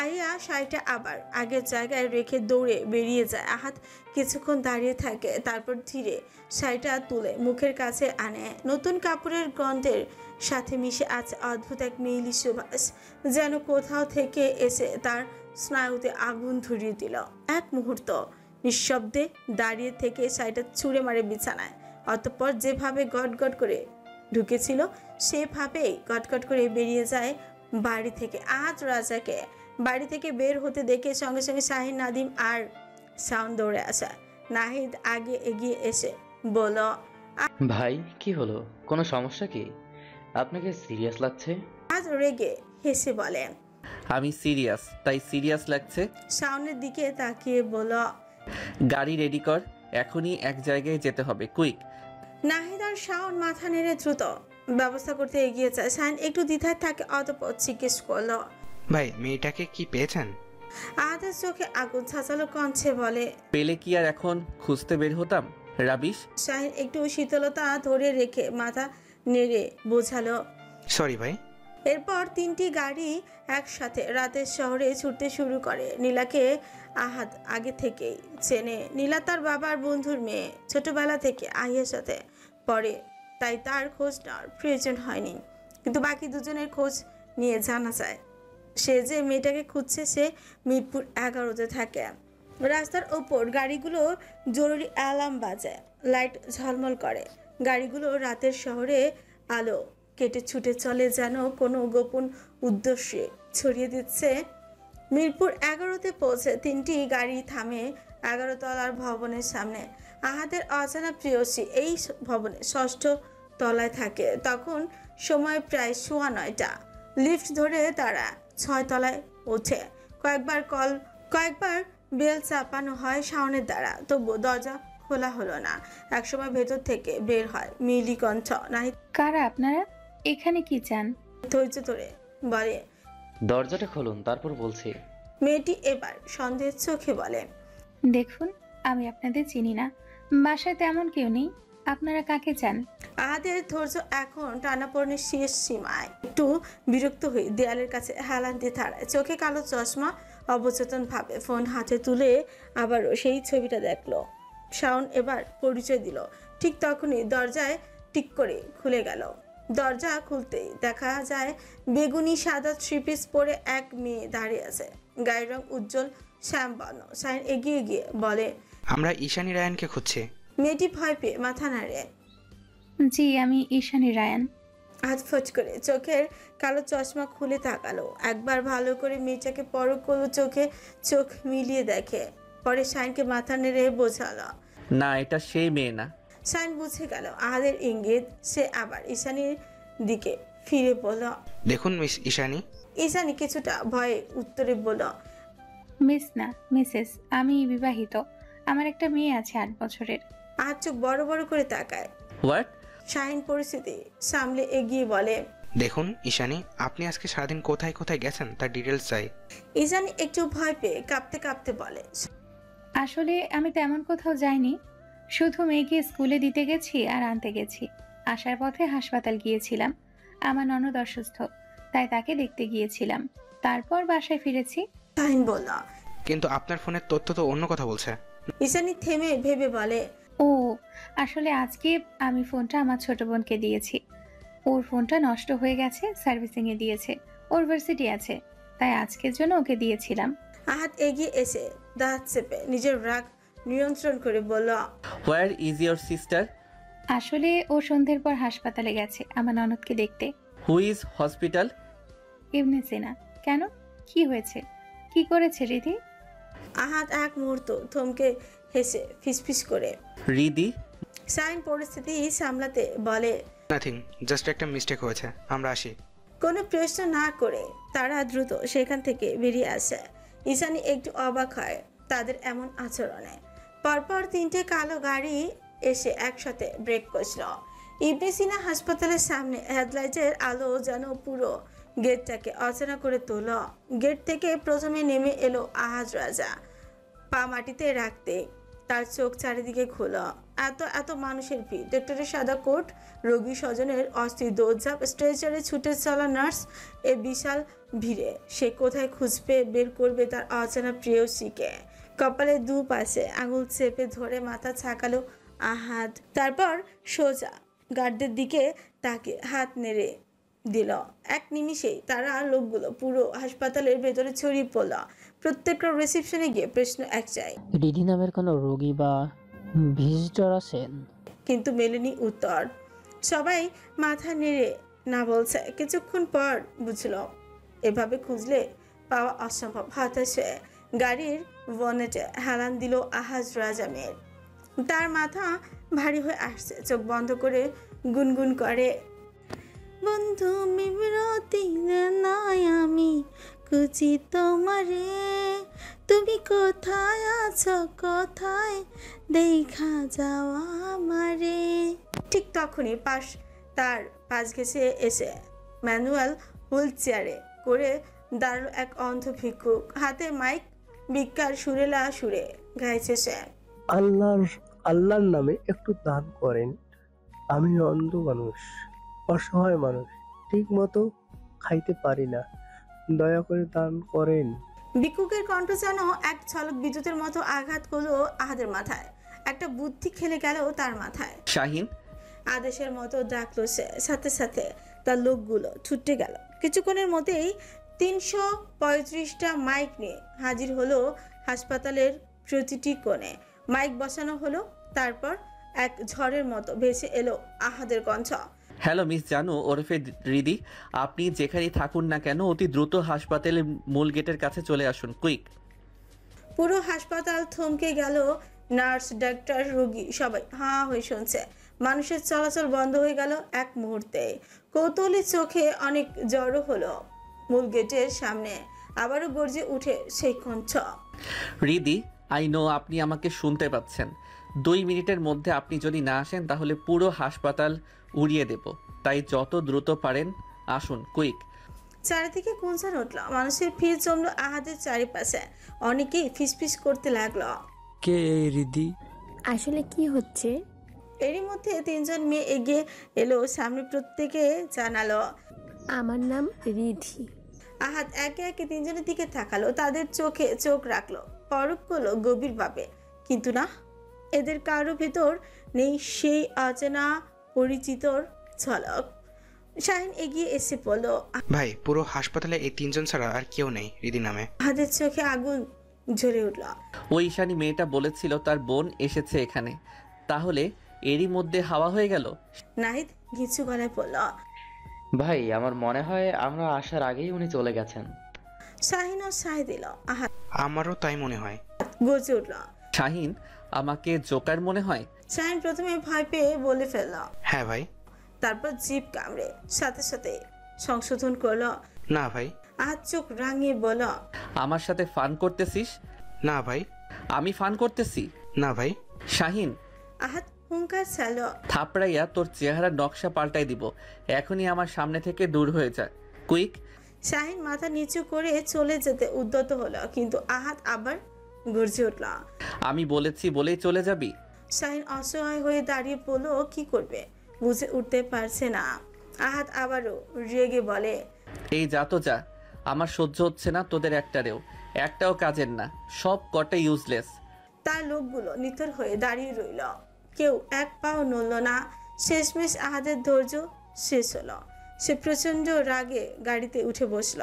আহিয়া শাড়িটা আবার আগের জায়গায় রেখে দৌড়ে বেরিয়ে যায়। আহাত কিছুক্ষণ দাঁড়িয়ে থাকে, তারপর ধীরে শাড়িটা তুলে মুখের কাছে আনে। নতুন কাপড়ের গন্ধের সাথে মিশে আছে অদ্ভুত এক মেইলি সুবাস, যেন কোথাও থেকে এসে তার স্নায়ুতে আগুন ধরিয়ে দিল। এক মুহূর্ত নিঃশব্দে দাঁড়িয়ে থেকে শাড়িটা ছুঁড়ে মারে বিছানায়। অতঃপর যেভাবে গটগট করে ঢুকেছিল সেভাবেই গটগট করে বেরিয়ে যায় বাড়ি থেকে। আজ রাজাকে বাড়ি থেকে বের হতে দেখে সঙ্গে সঙ্গে শাহিন, নাদিম আর শাওন দৌড়ে আসা। নাহিদ আগে এগিয়ে এসে বলল, ভাই কি হলো, কোনো সমস্যা কি? আপনাকে সিরিয়াস লাগছে? আজ রেগে হেসে বলে। আমি সিরিয়াস, তাই সিরিয়াস লাগছে। শাওনের দিকে তাকিয়ে বলল, গাড়ি রেডি কর, এখনই এক জায়গায় যেতে হবে, কুইক। নাহিদ আর শাওন মাথা নেড়ে দ্রুত ব্যবস্থা করতে এগিয়ে যায়। শাহিন একটু দ্বিধায় থাকে, অতঃপর জিজ্ঞেস করলো, ভাই মেয়েটাকে কি পেয়েছেন? আহাদের চোখে আগুন ছাঁচালো কণ্ঠে বলে, পেলে কি আর এখন খুঁজতে বের হতাম? রাবিশ। শাহিন একটু শীতলতা ধরে রেখে মাথা নেড়ে বোঝালো, সরি ভাই। এরপর তিনটি গাড়ি একসাথে রাতের শহরে ছুটতে শুরু করে। নীলাকে আহাদ আগে থেকেই চেনে। নীলা তার বাবার বন্ধুর মেয়ে, ছোটবেলা থেকে আহিয়ার সাথে পড়ে, তাই তার খোঁজ নেওয়ার প্রয়োজন হয়নি। কিন্তু বাকি দুজনের খোঁজ নিয়ে জানা যায় সে যে মেয়েটাকে খুঁজছে সে মিরপুর 11-তে থাকে। রাস্তার ওপর গাড়িগুলো জরুরি অ্যালার্ম বাজায়, লাইট ঝলমল করে। গাড়িগুলো রাতের শহরে আলো কেটে ছুটে চলে, যেন কোনো গোপন উদ্দেশ্যে ছড়িয়ে দিচ্ছে। মিরপুর 11-তে পৌঁছে তিনটি গাড়ি থামে 11 তলার ভবনের সামনে। আহাদের অজানা প্রেয়সী এই ভবনে 6ষ্ঠ তলায় থাকে। তখন সময় প্রায় 9:15। লিফট ধরে তারা 6 তলায় ওঠে। কয়েকবার বেল চাপানো হয় শাওনের দ্বারা, তবু দরজা খোলা হলো না। একসময় ভেতর থেকে বের হয় মিলি কণ্ঠ। নাহিদ কারা আপনারা, এখানে কি চান? ধৈর্য ধরে বলে, দরজাটা খুলুন, তারপর বলছি। মেয়েটি এবার সন্দেহের চোখে বলে, দেখুন আমি আপনাদের চিনি না, বাসায় তেমন কেউ নেই, আপনারা কাকে চান? আহাদের ধৈর্য এখন টানাপোড়েনের শেষ সীমায়। একটু বিরক্ত হয়ে দেয়ালের কাছে হেলান দিয়ে দাঁড়ায়। চোখে কালো চশমা, অবচেতন ভাবে ফোন হাতে তুলে আবারও সেই ছবিটা দেখলো। শাওন এবার পরিচয় দিল। ঠিক তখনই দরজায় টিক করে খুলে গেল। দরজা খুলতেই দেখা যায় বেগুনি সাদা থ্রি-পিস পরে এক মেয়ে দাঁড়িয়ে আছে, গায়ের রং উজ্জ্বল শ্যামবর্ণ। শাহিন এগিয়ে গিয়ে বলে, আমরা ঈশানী রায়ানকে খুঁজছি। মেয়েটি ভয় পেয়ে মাথা নাড়ে। জি আমি ঈশানী রায়ান। হাত ফোঁচ করে চোখের কালো চশমা খুলে তাকালো। একবার ভালো করে মেয়েটাকে পরখ করলো, চোখে চোখ মিলিয়ে দেখে। পরে শাহিনকে মাথা নেড়ে বোঝালো, না এটা সেই মেয়ে না। শাহিন বুঝে গেল আহাদের ইঙ্গিত। সে আবার ঈশানীর দিকে ফিরে বলল, দেখুন মিস ঈশানী। ঈশানী কিছুটা ভয়ে উত্তরে বলল, মিস না মিসেস, আমি বিবাহিত, আমার একটা মেয়ে আছে 8 বছরের। আহাদ চোখ বড় বড় করে তাকায়। হোয়াট? শাহিন পরিস্থিতি সামলে এগিয়ে বলে, দেখুন ঈশানী, আপনি আজকে সারাদিন কোথায় কোথায় গেছেন তার ডিটেলস চাই। ঈশানী একটু ভয় পেয়ে কাঁপতে কাঁপতে বলে, আসলে আমি তেমন কোথাও যাইনি, শুধু মেয়েকে স্কুলে দিতে গেছি আর আনতে গেছি। আসার পথে হাসপাতাল গিয়েছিলাম, আমার ননদ অসুস্থ, তাই তাকে দেখতে গিয়েছিলাম, তারপর বাসায় ফিরেছি। শাহিন বলল, কিন্তু আপনার ফোনের তথ্য তো অন্য কথা বলছে। ঈশানী থেমে ভেবে বলে, ও আসলে আজকে আমি ফোনটা আমার ছোট বোনকে দিয়েছি, ওর ফোনটা নষ্ট হয়ে গেছে, সার্ভিসিংয়ে দিয়েছে, ওর ভার্সিটি আছে, তাই আজকের জন্য ওকে দিয়েছিলাম। আহাদ এগিয়ে এসে দাঁত চেপে নিজের রাগ নিয়ন্ত্রণ করে বলল, হোয়ার ইজ ইয়োর সিস্টার? আসলে ও সন্ধ্যের পর হাসপাতালে গেছে আমার ননদকে দেখতে। Who is hospital? Ibn Sina. কেন, কি হয়েছে, কি করেছে রিধি? আহাদ এক মুহূর্ত থমকে হেসে ফিসফিস করে। রিদি, শাহিন পরিস্থিতি সামলাতে বলে, নাথিং, জাস্ট একটা মিস্টেক হয়েছে, আমরা আসি। কোনো প্রশ্ন না করে তারা দ্রুত সেখান থেকে বেরিয়ে আসে। ঈশানী একটু অবাক হয় তাদের এমন আচরণে। পরপর 3টে কালো গাড়ি এসে একসাথে ব্রেক করছিল। ইবনে সিনা হাসপাতালের সামনে হেডলাইটের আলো যেন পুরো গেটটাকে অচেনা করে তোল। গেট থেকে প্রথমে নেমে এলো আহাজ রাজা। পা মাটিতে রাখতে তার চোখ চারিদিকে খোলা। এত এত মানুষের ভিড়, ডক্টরের সাদা কোট, রোগী স্বজনের অস্থির দৌড়ঝাঁপ, স্ট্রেচারে ছুটে চলা নার্স। এ বিশাল ভিড়ে সে কোথায় খুঁজবে বের করবে তার অচেনা প্রেয়সীকে। কপালে দুপাশে আঙুল চেপে ধরে মাথা ছাকালো আহাদ। তারপর সোজা গার্ডদের দিকে তাকে হাত নেড়ে দিল। এক নিমিষেই তারা লোকগুলো পুরো হাসপাতালের ভেতরে ছড়িয়ে পড়ল। প্রত্যেকটা রিসেপশনে গিয়ে প্রশ্ন একটাই, রিদি নামের কোনো রোগী বা ভিজিটর আছেন? কিন্তু মেলেনি উত্তর। সবাই মাথা নেড়ে না বলছে। কিছুক্ষণ পর বুঝল এভাবে খুঁজলে পাওয়া অসম্ভব। হতাশে গাড়ির বনেটে হেলান দিল আহাজ রাজা মেয়ের। তার মাথা ভারী হয়ে আসছে, চোখ বন্ধ করে গুনগুন করে, বন্ধু বিব্রতি নাই আমি কুচি তোমারে, তুমি কোথায় আছো কোথায় দেখা যাওয়া আমারে। ঠিক তখনই তার পাশ ঘেঁষে এসে ম্যানুয়াল হুইল চেয়ারে করে দাঁড়ালো এক অন্ধ ভিক্ষুক। হাতে মাইক, ভিক্ষার সুরেলা সুরে গাইছে সে, আল্লাহর নামে একটু দান করেন, আমি অন্ধ মানুষ, অসহায় মানুষ, ঠিক মতো খাইতে পারি না, দয়া করে দান করেন। ভিক্ষুকের কণ্ঠ যেন এক ঝলক বিদ্যুতের মতো আঘাত করলো আহাদের মাথায়। একটা বুদ্ধি খেলে গেল তার মাথায়। শাহিন, আদেশের মতো ডাকলো সে। সাথে সাথে তার লোকগুলো ছুটে গেল। কিছুক্ষণের মধ্যেই 335টা মাইক নিয়ে হাজির হলো হাসপাতালের প্রতিটি কোণে। মাইক বসানো হলো। তারপর এক ঝড়ের মতো ভেসে এলো আহাদের কণ্ঠ, হ্যালো মিস জানু ওরফে রিদি, আপনি যেখানেই থাকুন না কেন অতি দ্রুত হাসপাতালের মূল গেটের কাছে চলে আসুন, কুইক। পুরো হাসপাতাল থমকে গেল। নার্স, ডাক্তার, রোগী সবাই হাঁ হয়ে শুনছে। মানুষের চলাচল বন্ধ হয়ে গেল এক মুহূর্তে। কৌতূহলী চোখে অনেক জড়ো হলো মূল গেটের সামনে। আবারও গর্জে উঠে সেই কণ্ঠ, রিদি, আই নো আপনি আমাকে শুনতে পাচ্ছেন। 2 মিনিটের মধ্যে আপনি যদি না আসেন তাহলে পুরো হাসপাতাল উড়িয়ে দেব, তাই যত দ্রুত পারেন আসুন, কুইক। চারিদিকে গুঞ্জন উঠল। মানুষের ভিড় জমলো আহাদের চারিপাশে। অনেকেই ফিসফিস করতে লাগলো, কে রিদি? আসলে কি হচ্ছে? এরই মধ্যে 3জন মেয়ে এগিয়ে এলো সামনে। প্রত্যেকে জানালো, আমার নাম রিধি। আহাদ একে একে 3জনের দিকে তাকালো। তাদের চোখে চোখ রাখলো, পরখ করলো গভীরভাবে। কিন্তু না, এদের কারো ভেতর নেই সেই অচেনা পরিচিতর ঝলক। শাহিন এগিয়ে এসে বলল, ভাই, পুরো হাসপাতালে এই 3জন ছাড়া আর কেউ নেই রিদি নামে। আহাদের চোখে আগুন জ্বলে উঠল। ওই ঈশানী মেয়েটা বলেছিল তার বোন এসেছে এখানে, তাহলে এরই মধ্যে হাওয়া হয়ে গেল। নাহিদ ঘিচু গলায় বলল, ভাই, আমার মনে হয় আমরা আসার আগেই উনি চলে গেছেন। শাহিনও সায় দিল। আহাদ আমারও তাই মনে হয়। গর্জে উঠল, শাহিন, আমাকে জোকার মনে হয়? শাহিন প্রথমে ভয় পেয়ে বলে ফেলল, হ্যাঁ ভাই। তারপর জিভ কামড়ে সাথে সাথে সংশোধন করলো, না ভাই। আহাদ চোখ রাঙিয়ে বলল, আমার সাথে ফান করতেছিস? না ভাই। আমি ফান করতেছি? না ভাই। শাহিন, আহাদ হুঙ্কার ছাড়ল, থাপড়াইয়া তোর চেহারার নকশা পাল্টাই দিব, এখনই আমার সামনে থেকে দূর হয়ে যা, কুইক। শাহিন মাথা নিচু করে চলে যেতে উদ্যত হলো, কিন্তু আহাদ আবার গর্জে উঠল, আমি বলেছি বলেই চলে যাবি? শাহিন অসহায় হয়ে দাঁড়িয়ে পড়লো। কি করবে বুঝে উঠতে পারছে না। আহাদ আবারও রেগে বলে, এই যা তো যা, আমার সহ্য হচ্ছে না তোদের একটাও কাজের না, সব কটা ইউজলেস। তার লোকগুলো নিথর হয়ে দাঁড়িয়ে রইল, কেউ এক পাও নড়ল না। শেষমেশ আহাদের ধৈর্য শেষ হলো। সে প্রচণ্ড রাগে গাড়িতে উঠে বসল।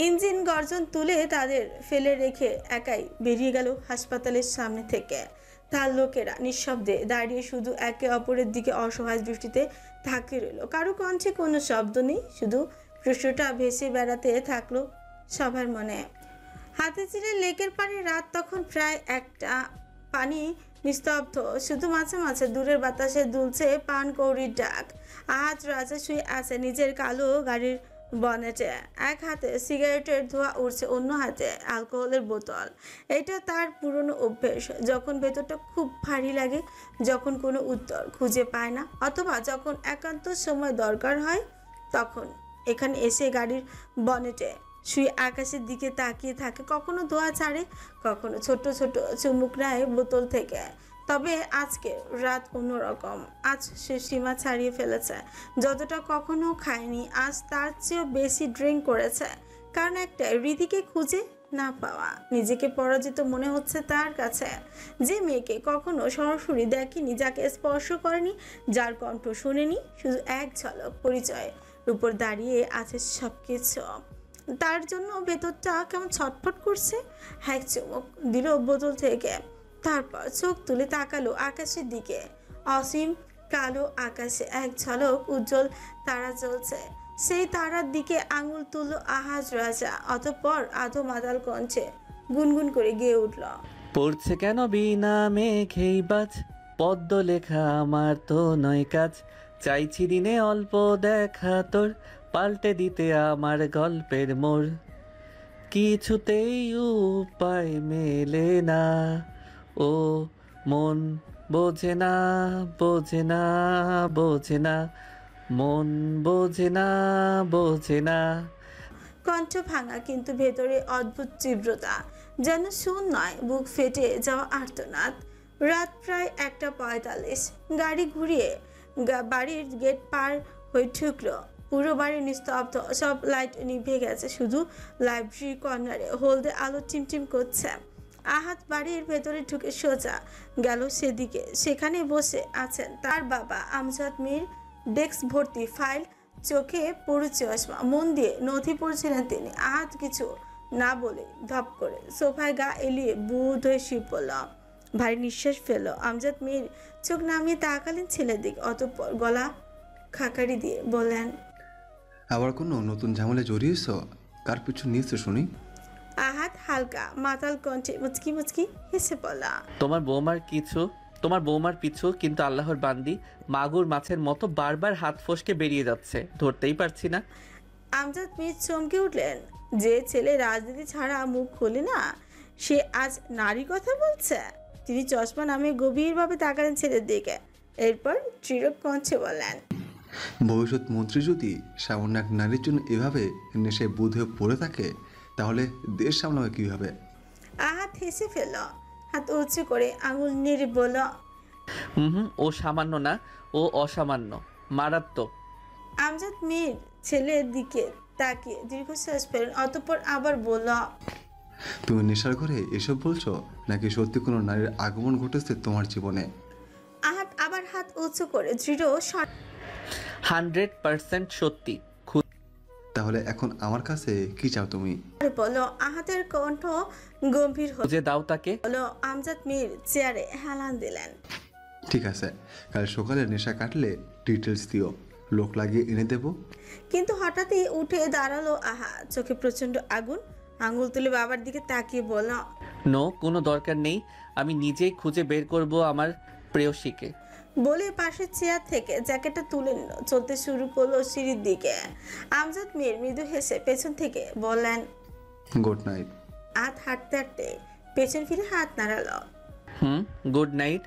ইঞ্জিন গর্জন তুলে তাদের ফেলে রেখে একাই বেরিয়ে গেল হাসপাতালের সামনে থেকে। তার লোকেরা নিঃশব্দে দাঁড়িয়ে শুধু একে অপরের দিকে অসহায় দৃষ্টিতে তাকিয়ে রইল। কারো কণ্ঠে কোনো শব্দ নেই, শুধু প্রশ্নটা ভেসে বেড়াতে থাকলো সবার মনে। হাতিঝিলের লেকের পাড়ে রাত তখন প্রায় 1টা। পানি নিস্তব্ধ, শুধু মাঝে মাঝে দূরের বাতাসে দুলছে পানকৌড়ির ডাক। আহাত রাজা শুয়ে আছে নিজের কালো গাড়ির বনেটে। এক হাতে সিগারেটের ধোঁয়া উঠছে, অন্য হাতে অ্যালকোহলের বোতল। এটা তার পুরনো অভ্যেস। যখন ভেতরটা খুব ভারী লাগে, যখন কোনো উত্তর খুঁজে পায় না, অথবা যখন একান্ত সময় দরকার হয়, তখন এখানে এসে গাড়ির বনেটে শুয়ে আকাশের দিকে তাকিয়ে থাকে। কখনো ধোঁয়া ছাড়ে, কখনো ছোট ছোট চুমুক নেয় বোতল থেকে। তবে আজকে রাত অন্যরকম। আজ সে সীমা ছাড়িয়ে ফেলেছে। যতটা কখনো খায়নি, আজ তার চেয়েও বেশি ড্রিঙ্ক করেছে। কারণ একটা হৃদিকে খুঁজে না পাওয়া, নিজেকে পরাজিত মনে হচ্ছে তার কাছে। যে মেয়েকে কখনো সরাসরি দেখেনি, যাকে স্পর্শ করেনি, যার কণ্ঠ শোনেনি, শুধু এক ঝলক পরিচয়ের উপর দাঁড়িয়ে আছে সবকিছু। তার জন্য ভেতরটা কেমন ছটফট করছে। এক চুমুক দিল বোতল থেকে, তারপর চোখ তুলে তাকালো আকাশের দিকে। অসীম কালো আকাশে এক ঝলক উজ্জ্বল তারা জ্বলছে। সেই তারার দিকে আঙুল তুলল আহাজ রাজা। অতঃপর আধো মাতাল কণ্ঠে গুনগুন করে গেয়ে উঠল, পড়ছে কেন বিনা মেঘেই বাজ, পদ্ম লেখা আমার তো নয় কাজ, চাইছি দিনে অল্প দেখা তোর, পাল্টে দিতে আমার গল্পের মোড়, কিছুতেই উপায় মেলে না, ও মন বোঝে না, বোঝে না, বোঝে না, মন বোঝে না, বোঝে না। কণ্ঠ ভাঙা, কিন্তু ভেতরে অদ্ভুত তীব্রতা, যেন সুর নয়, বুক ফেটে যাওয়া আর্তনাদ। রাত প্রায় 1:45। গাড়ি ঘুরিয়ে বাড়ির গেট পার হয়ে ঠুকলো। পুরো বাড়ি নিস্তব্ধ, সব লাইট নিভে গেছে, শুধু লাইব্রেরি কর্নারে হলদে আলো টিমটিম করছে। আহাত বাড়ির ভেতরে ঢুকে সোজা গেল সেদিকে। সেখানে বসে আছেন তার বাবা আমজাদ মীর, ডেস্ক ভর্তি ফাইল, চোখে পুরো চশমা, মন দিয়ে নথি পড়ছিলেন তিনি। আহাত কিছু না বলে ধপ করে সোফায় গা এলিয়ে বুধ হয়ে শুয়ে পড়ল। ভারী নিঃশ্বাস ফেলল। আমজাদ মীর চোখ নামিয়ে তাকালেন ছেলের দিকে, অতঃপর গলা খাকারি দিয়ে বললেন, আবার কোনো নতুন ঝামেলা জড়িয়েছ? কার পিছু নিয়েছো শুনি? আহাত হালকা মাতাল কণ্ঠে মুচকি মুচকি হেসে পড়লা, তোমার বৌমার পিছু, কিন্তু আল্লাহর বান্দি মাগুর মাছের মতো বারবার হাত ফসকে বেরিয়ে যাচ্ছে, ধরতেই পারছি না। আমজাদ মীর চমকে উঠলেন। যে ছেলে রাজনীতি ছাড়া মুখ খোলে না, সে আজ নারী কথা বলছে। তিনি চশমা নামে গভীরভাবে তাকালেন ছেলের দিকে, এরপর দৃঢ় কণ্ঠে বললেন, ভবিষ্যৎ মন্ত্রী যদি সামান্য এক নারীর জন্য এভাবে নেশায় বুধ হয়ে পড়ে থাকে, তাহলে দেশ সামলাবে কীভাবে? আহাত হেসে ফেলল, হাত উঁচু করে আঙুল নেড়ে বলল, ও সামান্য না, ও অসামান্য, মারাত্মক। আমজাদ মীর ছেলের দিকে তাকিয়ে দীর্ঘশ্বাস ফেলেন, অতঃপর আবার বলল, তুমি নেশার ঘরে এসব বলছো, নাকি সত্যি কোনো নারীর আগমন ঘটেছে তোমার জীবনে? আহাত আবার হাত উঁচু করে দৃঢ় 100% সত্যি। তাহলে এখন আমার কাছে কি চাও তুমি? বলো। আহাতের কণ্ঠ গম্ভীর খুঁজে দাও তাকে। বলো। আমজাদ মীর চেয়ারে হেলান দিলেন। ঠিক আছে, কাল সকালে নেশা কাটলে ডিটেলস দিও, লোক লাগিয়ে এনে দেবো। কিন্তু হঠাৎই উঠে দাঁড়ালো আহা, চোখে প্রচন্ড আগুন। আঙুল তুলে বাবার দিকে তাকিয়ে বলল, নো, কোনো দরকার নেই, আমি নিজেই খুঁজে বের করব আমার প্রেয়সীকে। বলে পাশের চেয়ার থেকে জ্যাকেটটা তুলে নিল, চলতে শুরু করলো সিঁড়ির দিকে। আমজাদ মীর মৃদু হেসে পেছন থেকে বললেন, গুড নাইট। হাঁটতে হাঁটতে পেছন ফিরে হাত নাড়ালো। Good night.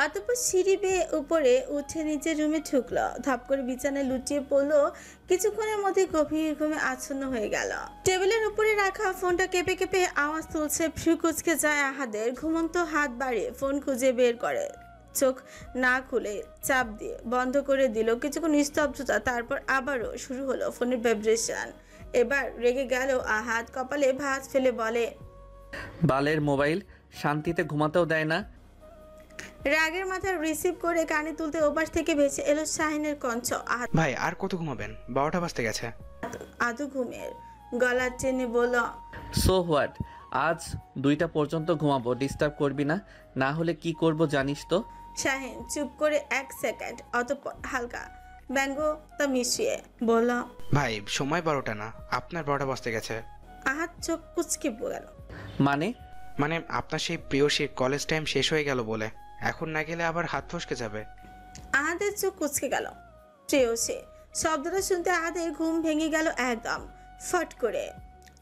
অতঃপর সিঁড়ি বেয়ে উপরে উঠে নিচে রুমে ঢুকলো। ধপ করে বিছানায় লুটিয়ে পড়লো। কিছুক্ষণের মধ্যে গভীর ঘুমে আচ্ছন্ন হয়ে গেল। টেবিলের উপরে রাখা ফোনটা কেঁপে কেঁপে আওয়াজ তুলছে। ভ্রু কুচকে যায় আহাদের। ঘুমন্ত হাত বাড়িয়ে ফোন খুঁজে বের করে, চোখ না খুলে চাপ দিয়ে বন্ধ করে দিল। কিছুক্ষণ নিস্তব্ধতা, তারপর আবারও শুরু হলো ফোনের ভাইব্রেশন। এবার রেগে গেল আহাদ, কপালে ভাঁজ ফেলে বলে, বালের মোবাইল, শান্তিতে ঘুমাতেও দেয় না। রাগের মাথা রিসিভ করে কানে তুলতে ওপাশ থেকে ভেসে এলো শাহিনের কণ্ঠ। ভাই আর কত ঘুমাবেন? 12টা বাজতে গেছে। আদু ঘুমের গলা টেনে বলল, সো হোয়াট, আজ 2টা পর্যন্ত ঘুমাবো, ডিস্টার্ব করবি না, না হলে কি করব জানিস তো। শাহিন চুপ করে 1 সেকেন্ড, অতঃপর হালকা ব্যঙ্গতা মিশিয়ে বলল, ভাই সময় 12টা না, আপনার 12টা বাজতে গেছে। আহাত চোখ কুচকে গেল। মানে মানে আপনার সেই প্রিয়সীর কলেজ টাইম শেষ হয়ে গেল বলে, এখন না গেলে আবার হাত ফসকে যাবে। আহাদের চোখ কুচকে গেল। প্রেয়সী শব্দটা শুনতে আহাদের ঘুম ভেঙে গেল একদম। ফট করে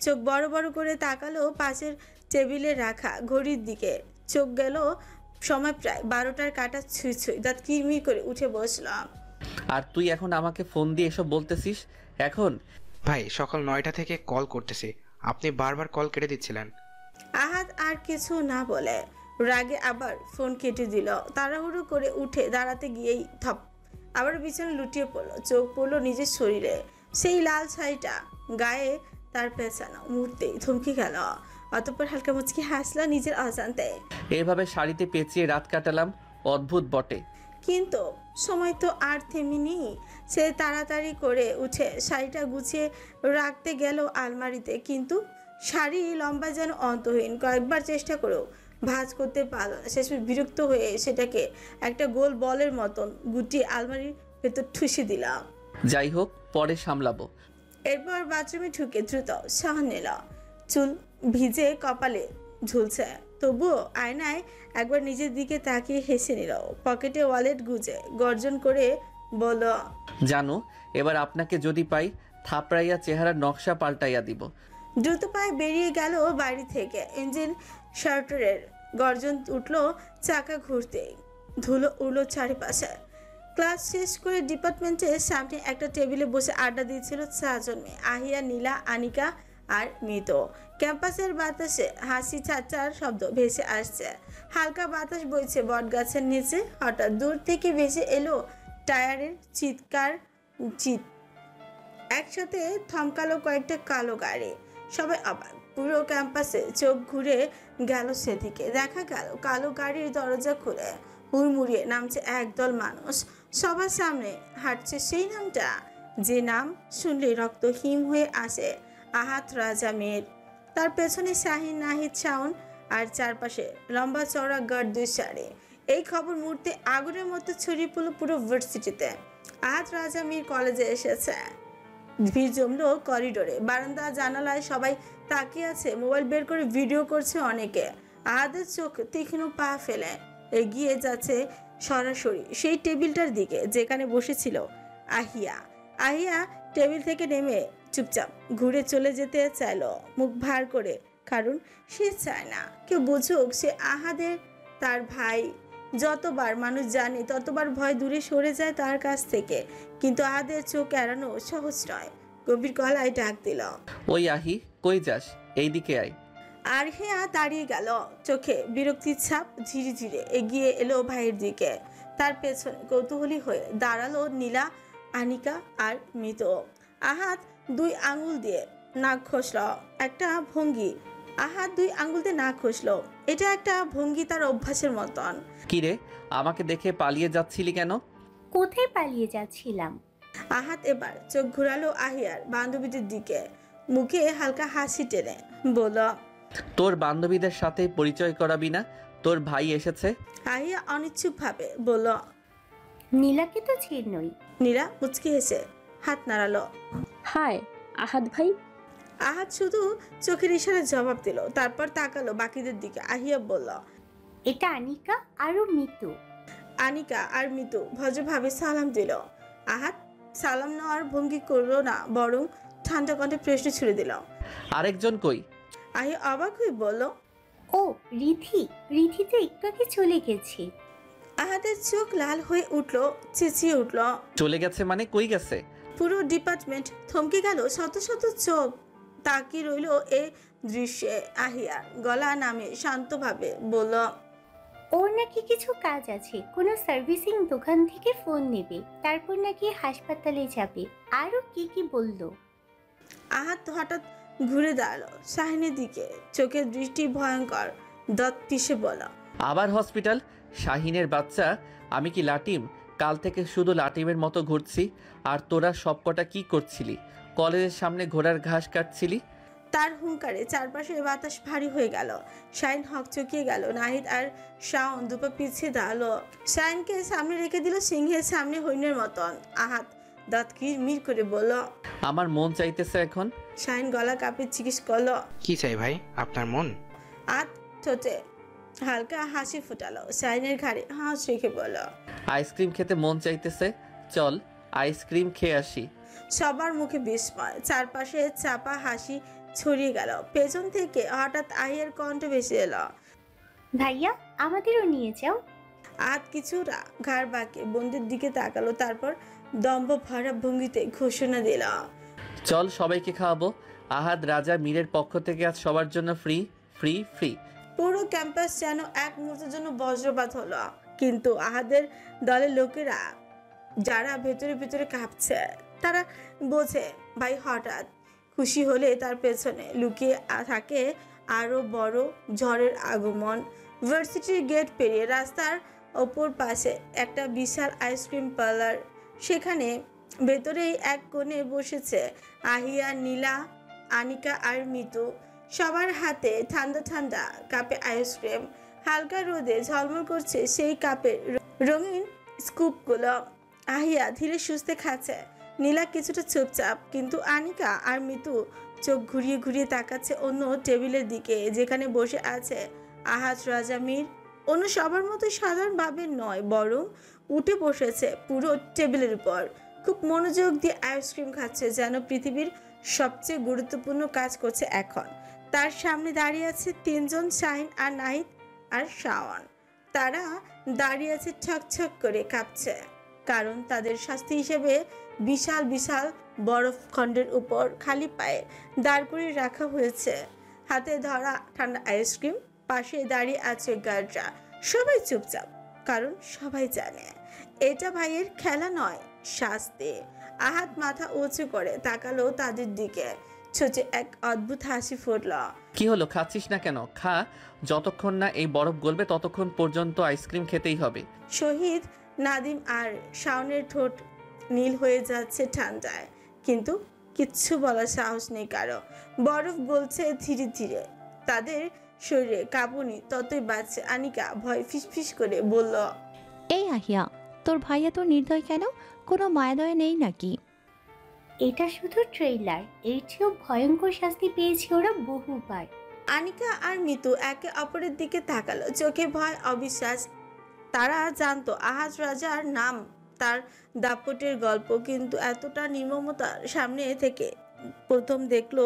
চোখ বড় বড় করে তাকালো পাশের টেবিলে রাখা ঘড়ির দিকে। চোখ গেল সময় প্রায় 12টার কাটা ছুঁই ছুঁই। দাঁত কিরমির করে উঠে বসলাম। আর তুই এখন আমাকে ফোন দিয়ে এসব বলতেছিস এখন? ভাই সকাল 9টা থেকে কল করতেছি, আপনি বারবার কল কেটে দিচ্ছিলেন। আহাদ আর কিছু না বলে রাগে আবার ফোন কেটে দিল। তাড়াহুড়ো করে উঠে দাঁড়াতে গিয়েই থপ আবার বিছানা লুটিয়ে পড়লো। চোখ পড়লো নিজের শরীরে, সেই লাল ছাইটা গায়ে তার পেছানো। মুহূর্তেই থমকে গেল। অতঃপর হালকা মুচকি হাসলো নিজের অজান্তে। এইভাবে শাড়িতে পেঁচিয়ে রাত কাটালাম, অদ্ভুত বটে। কিন্তু সময় তো আর থেমেনি। সে তাড়াতাড়ি করে উঠে শাড়িটা গুছিয়ে রাখতে গেল আলমারিতে, কিন্তু শাড়ি লম্বা যেন অন্তহীন। কয়েকবার চেষ্টা করেও ভাঁজ করতে পারল না। শেষে বিরক্ত হয়ে সেটাকে একটা গোল বলের মতন গুটিয়ে আলমারির ভেতর ঠুসে দিলাম। যাই হোক, পরে সামলাবো। এরপর বাথরুমে ঢুকে দ্রুত শাওয়ার নিল। চুল ভিজে কপালে ঝুলছে, তবুও আয়নায় একবার নিজের দিকে তাকিয়ে হেসে নিল। পকেটে ওয়ালেট গুজে গর্জন করে বলল, জানো, এবার আপনাকে যদি পাই থাপড়াইয়া চেহারার নকশা পাল্টাইয়া দিব। দ্রুত পায়ে বেরিয়ে গেল বাড়ি থেকে। ইঞ্জিন শার্টারের গর্জন উঠল চাকা ঘুরতেই। ধুলো উড়ল চারিপাশে। ক্লাস শেষ করে ডিপার্টমেন্টের সামনে একটা টেবিলে বসে আড্ডা দিচ্ছিল 4 জন মেয়ে, আহিয়া, নীলা, আনিকা আর মৃত। ক্যাম্পাসের বাতাসে হাসি ঠাট্টার শব্দ ভেসে আসছে। হালকা বাতাস বইছে বটগাছের নিচে। হঠাৎ দূর থেকে ভেসে এলো টায়ারের চিৎকার। একসাথে থমকালো কয়েকটা কালো গাড়ি। সবাই অবাক। পুরো ক্যাম্পাসে চোখ ঘুরে গেল সেদিকে। দেখা গেল কালো গাড়ির দরজা খুলে হুড়মুড়িয়ে নামছে একদল মানুষ। সবার সামনে হাঁটছে সেই নামটা, যে নাম শুনলে রক্ত হিম হয়ে আসে, আহাদ রাজা মেয়ের। তার পেছনে শাহিন, নাহিদ, শাওন আর চারপাশে লম্বা চওড়া গার্ড 2 সারি। এই খবর মুহূর্তে আগুনের মতো ছড়িয়ে পড়ল পুরো ভার্সিটিতে। আহাদ রাজা মেয়ের কলেজে এসেছে। ভিড় জমলো করিডোরে, বারান্দা, জানালায় সবাই তাকিয়ে আছে। মোবাইল বের করে ভিডিও করছে অনেকে। আহাদের চোখ তীক্ষ্ণ, পা ফেলে এগিয়ে যাচ্ছে সরাসরি সেই টেবিলটার দিকে যেখানে বসেছিল আহিয়া। আহিয়া টেবিল থেকে নেমে চুপচাপ ঘুরে চলে যেতে চাইলো মুখ ভার করে, কারণ সে চায় না কেউ বুঝুক সে আহাদের তার ভাই। যতবার মানুষ জানে ততবার ভয় দূরে সরে যায় তার কাছ থেকে, কিন্তু আহাদের চোখ এড়ানো সহজ নয়। গভীর গলায় ডাক দিল, ওই আহি, কই যাস? এইদিকে আয়। আর হেয়া দাঁড়িয়ে গেল, চোখে বিরক্তির ছাপ। ধীরে ধীরে এগিয়ে এলো ভাইয়ের দিকে। তার পেছনে কৌতূহলী হয়ে দাঁড়ালো নীলা, আনিকা আর মৃত। আহাদ 2 আঙুল দিয়ে নাক ঘষল, একটা ভঙ্গি। আহাদ 2 আঙুল দিয়ে নাক ঘষল, এটা একটা ভঙ্গি তার অভ্যাসের মতন। কিরে, আমাকে দেখে পালিয়ে যাচ্ছিলি কেন? কোথায় পালিয়ে যাচ্ছিলাম? আহাদ এবার চোখ ঘুরালো আহিয়ার বান্ধবীদের দিকে, মুখে হালকা হাসি টেনে বলল, তোর বান্ধবীদের সাথে পরিচয় করাবি না? তোর ভাই এসেছে। আহিয়া অনিচ্ছুক ভাবে বলল, নীলাকে তো চিনই। নীলা মুচকি হেসে হাত নাড়ালো। হাই আহাদ ভাই। আহাদ শুধু চোখের ইশারায় জবাব দিল, তারপর তাকালো বাকিদের দিকে। আহিয়া বলল, এটা আনিকা আরও মিতু। আনিকা আর মিতু ভদ্রভাবে সালাম দিল। আহাদ সালাম নেওয়ার ভঙ্গি করলো না, বরং ঠান্ডা কণ্ঠে প্রশ্ন ছুড়ে দিল, আরেকজন কই? আহিয়া অবাক হয়ে বলল, ও রিধি। রিধি তো একটু আগে চলে গেছে। আহাদের চোখ লাল হয়ে উঠলো, চেঁচিয়ে উঠল, চলে গেছে মানে? কই গেছে? পুরো ডিপার্টমেন্ট থমকে গেল। শত শত চোখ তাকিয়ে রইল এই দৃশ্যে। আহিয়া গলা নামে শান্তভাবে বলল, ওর নাকি কিছু কাজ আছে, কোনো সার্ভিসিং দোকান থেকে ফোন নেবে, তারপর নাকি হাসপাতালে যাবে, আরও কি কি বললো। আহাদ হঠাৎ ঘুরে দাঁড়ালো শাহিনের দিকে, চোখের দৃষ্টি ভয়ঙ্কর। দাঁত পিষে বলল, আবার হসপিটাল? শাহিনের বাচ্চা, আমি কি লাটিম? কাল থেকে শুধু লাটিমের মতো ঘুরছি। আর তোরা সবকটা কি করছিলি? কলেজের সামনে ঘোড়ার ঘাস কাটছিলি? তার হুঙ্কারে চারপাশের বাতাস ভারী হয়ে গেল। শাহিন হকচকিয়ে গেল। নাহিদ আর শাওন দুপা পিছিয়ে দাঁড়ালো। শাহিনকে সামনে রেখে দিল সিংহের সামনে হরিণের মতন। আহাদ দাঁত কিরমির করে বলল, আমার মন চাইতেছে এখন। শাহিন গলা কাঁপে জিজ্ঞেস করলো, কি চাই ভাই আপনার মন? আহাদ ঠোঁটে হালকা হাসি ফোটালো, শাহিনের ঘাড়ে হাঁস রেখে বলল, আইসক্রিম খেতে মন চাইতেছে, চল আইসক্রিম খেয়ে আসি। সবার মুখে বিস্ময়, চারপাশে চাপা হাসি ছড়িয়ে গেল। পেছন থেকে হঠাৎ আহিয়ার কণ্ঠ ভেসে এলো, ভাইয়া আমাদেরও নিয়ে যাও। আজ কিছুটা ঘাড় বাঁকে বন্ধুর দিকে তাকালো, তারপর দম্ভ ভরা ভঙ্গিতে ঘোষণা দিল, চল সবাইকে খাওয়াবো। আহাদ রাজা মীরের পক্ষ থেকে আজ সবার জন্য ফ্রি ফ্রি ফ্রি। পুরো ক্যাম্পাস যেন এক মুহূর্তের জন্য বজ্রপাত হলো, কিন্তু আহাদের দলের লোকেরা যারা ভেতরে ভেতরে কাঁপছে তারা বোঝে ভাই হঠাৎ খুশি হলে তার পেছনে লুকিয়ে থাকে আরো বড় ঝড়ের আগমন। ভার্সিটির গেট পেরিয়ে রাস্তার অপর পাশে একটা বিশাল আইসক্রিম পার্লার, সেখানে ভেতরেই এক কোণে বসেছে আহিয়া, নীলা, আনিকা আর মিতু। সবার হাতে ঠান্ডা ঠান্ডা কাপে আইসক্রিম, হালকা রোদে ঝলমল করছে সেই কাপের রঙিন স্কুপগুলো। আহিয়া ধীরে সুস্থে খাচ্ছে, নীলা কিছুটা চুপচাপ, কিন্তু আনিকা আর মিতু চোখ ঘুরিয়ে ঘুরিয়ে তাকাচ্ছে অন্য টেবিলের দিকে, যেখানে বসে আছে আহাদ, রাজা, মীর। অন্য সবার মতো সাধারণভাবে নয়, বরং উঠে বসেছে পুরো টেবিলের উপর, খুব মনোযোগ দিয়ে আইসক্রিম খাচ্ছে, যেন পৃথিবীর সবচেয়ে গুরুত্বপূর্ণ কাজ করছে এখন। তার সামনে দাঁড়িয়ে আছে তিনজন, শাহিন আর নাহিদ আর শাওন। তারা দাঁড়িয়ে আছে ছকছক করে কাঁপছে, কারণ তাদের শাস্তি হিসেবে বিশাল বিশাল বরফ খণ্ডের উপর খালি পায়ে দাঁড় করিয়ে রাখা হয়েছে। হাতে ধরা ঠান্ডা আইসক্রিম, পাশে দাঁড়িয়ে আছে গার্ডরা। সবাই চুপচাপ, কারণ সবাই জানে এটা ভাইয়ের খেলা নয়, শাস্তি। আহাদ মাথা উঁচু করে তাকালো তাদের দিকে, ছোটে এক অদ্ভুত হাসি ফুটল। কি হলো, খাচ্ছিস না কেন? খা, যতক্ষণ না এই বরফ গলবে ততক্ষণ পর্যন্ত আইসক্রিম খেতেই হবে। শহীদ, নাদিম আর শাওনের ঠোঁট নীল হয়ে যাচ্ছে ঠান্ডায়, কিন্তু কিচ্ছু বলার সাহস নেই কারো। বরফ গলছে ধীরে ধীরে, তাদের শরীরে কাঁপুনি ততই বাড়ছে। আনিকা ভয় ফিসফিস করে বলল, এই আহিয়া, তোর ভাইয়া তো নির্দয় কেন? কোনো মায়াদয়া নেই নাকি? এটা শুধু ট্রেইলার, এর চেয়েও ভয়ঙ্কর শাস্তি পেয়েছে ওরা বহুবার। আনিকা আর মিতু একে অপরের দিকে তাকালো, চোখে ভয়, অবিশ্বাস। তারা জানতো আহাজ রাজার নাম, তার দাপটের গল্প, কিন্তু এতটা নির্মমতার সামনে থেকে প্রথম দেখলো